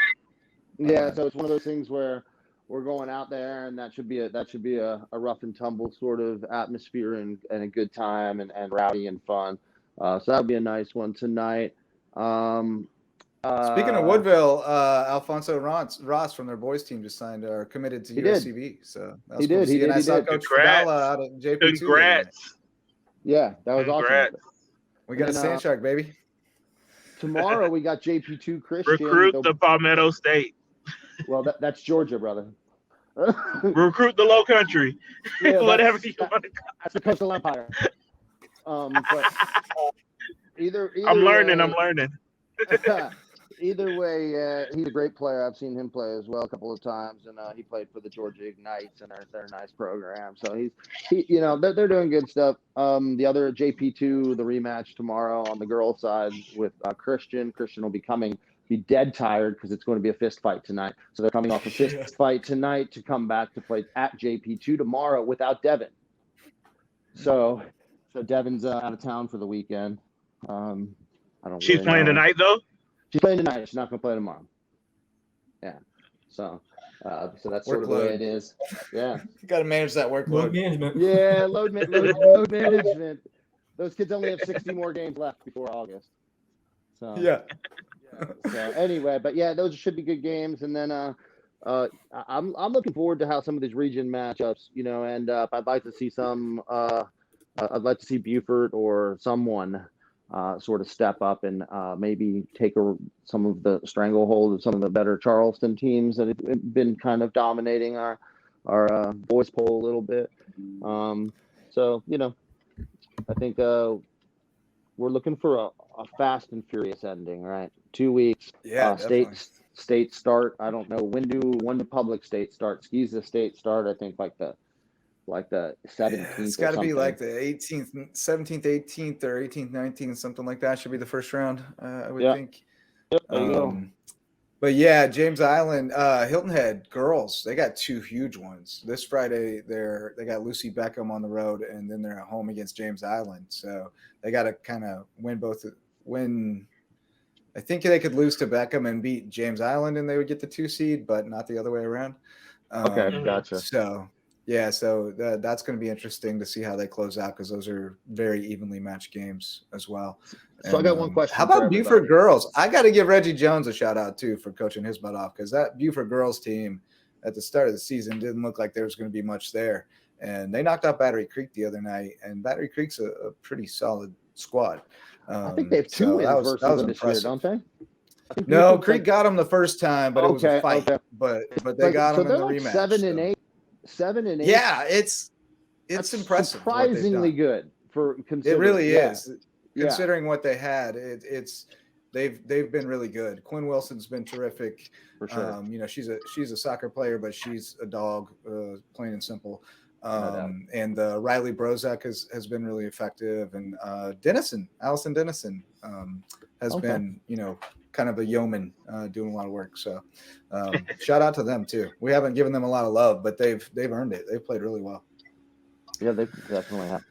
Yeah, so it's one of those things where we're going out there, and that should be a rough and tumble sort of atmosphere and a good time and rowdy and fun. So that'll be a nice one tonight. Speaking of Woodville, Alfonso Ross from their boys team just signed or committed to USCB. So that was cool to see. And I saw Coach Fidala out at JP2. Congrats. Yeah, that was awesome. We got a Sand Shark, baby. Tomorrow we got JP2 Christian. Recruit the Palmetto State. Well, that's Georgia, brother. Recruit the Lowcountry. Yeah, Whatever you want to call it. That's the Coastal Empire. But either I'm learning. Either way, he's a great player. I've seen him play as well a couple of times, and he played for the Georgia Ignites, and they're a nice program. So they're doing good stuff. The other JP2, the rematch tomorrow on the girls' side with Christian. Christian will be dead tired because it's going to be a fist fight tonight. So they're coming off a fist fight tonight to come back to play at JP2 tomorrow without Devin. So Devin's out of town for the weekend. She's playing tonight, though? She's playing tonight. She's not going to play tomorrow. Yeah. So that's sort of the way it is. Yeah. You got to manage that workload. Load management. Yeah, load management. Those kids only have 60 more games left before August. So yeah. So anyway, but yeah, those should be good games. And then I'm looking forward to how some of these region matchups, end up. I'd like to see I'd like to see Beaufort or someone sort of step up and maybe take some of the stranglehold of some of the better Charleston teams that have been kind of dominating our boys poll a little bit. So I think we're looking for a fast and furious ending, right? 2 weeks. Yeah. State start. I don't know when do public state start. SCISA state start. I think like the 17th. It's got to be like the 18th, 17th, 18th, or 18th, 19th, something like that. Should be the first round, I would think. Yep, there you go. But yeah, James Island, Hilton Head girls, they got 2 huge ones this Friday. They got Lucy Beckham on the road, and then they're at home against James Island. So they got to kind of win. I think they could lose to Beckham and beat James Island, and they would get the 2 seed, but not the other way around. Okay, gotcha. So that's going to be interesting to see how they close out because those are very evenly matched games as well. So I got one question. How about Beaufort girls? I got to give Reggie Jones a shout out too for coaching his butt off because that Beaufort girls team at the start of the season didn't look like there was going to be much there, and they knocked out Battery Creek the other night, and Battery Creek's a pretty solid squad. I think they have 2 wins versus them this year, don't they? No, Creek got them the first time, but it was a fight. Okay. But they got them in the rematch. 7 and 8. 7 and 8. Yeah, it's impressive. Surprisingly good For It really yeah, is. yeah, Considering what they had, they've been really good. Quinn Wilson's been terrific. for sure. She's a soccer player, but she's a dog, plain and simple. doubt. And Riley Brozak has been really effective, and Allison Dennison, has Okay. been kind of a yeoman, doing a lot of work. So shout out to them too. We haven't given them a lot of love, but they've earned it. They've played really well. Yeah, they definitely have.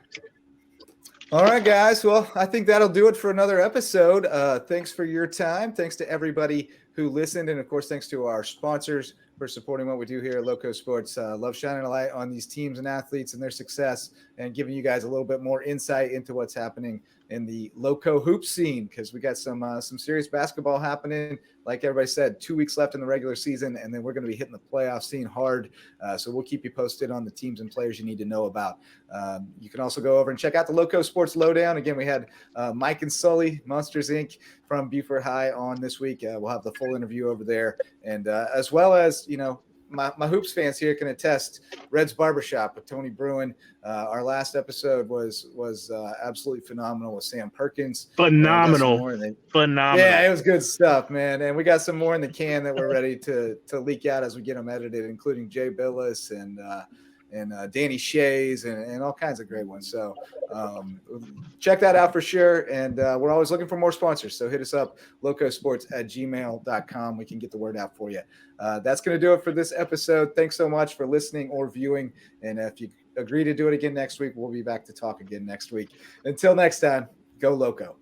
All right, guys. Well, I think that'll do it for another episode. Thanks for your time. Thanks to everybody who listened. And, of course, thanks to our sponsors for supporting what we do here at Lowco Sports. Love shining a light on these teams and athletes and their success and giving you guys a little bit more insight into what's happening in the Lowco Hoops scene, because we got some serious basketball happening. Like everybody said, 2 weeks left in the regular season, and then we're going to be hitting the playoff scene hard. So we'll keep you posted on the teams and players you need to know about. You can also go over and check out the LowcoSports Lowdown. Again, we had Mike and Sully, Monsters Inc. from Beaufort High on this week. We'll have the full interview over there. And as well as, my Hoops fans here can attest, Red's Barbershop with Tony Bruin. Our last episode was absolutely phenomenal with Sam Perkins. Phenomenal. Yeah, it was good stuff, man. And we got some more in the can that we're ready to leak out as we get them edited, including Jay Billis and Danny Shays and all kinds of great ones. So check that out for sure. And we're always looking for more sponsors. So hit us up, LowcoSports@gmail.com. We can get the word out for you. That's going to do it for this episode. Thanks so much for listening or viewing. And if you agree to do it again next week, we'll be back to talk again next week. Until next time, go Lowco.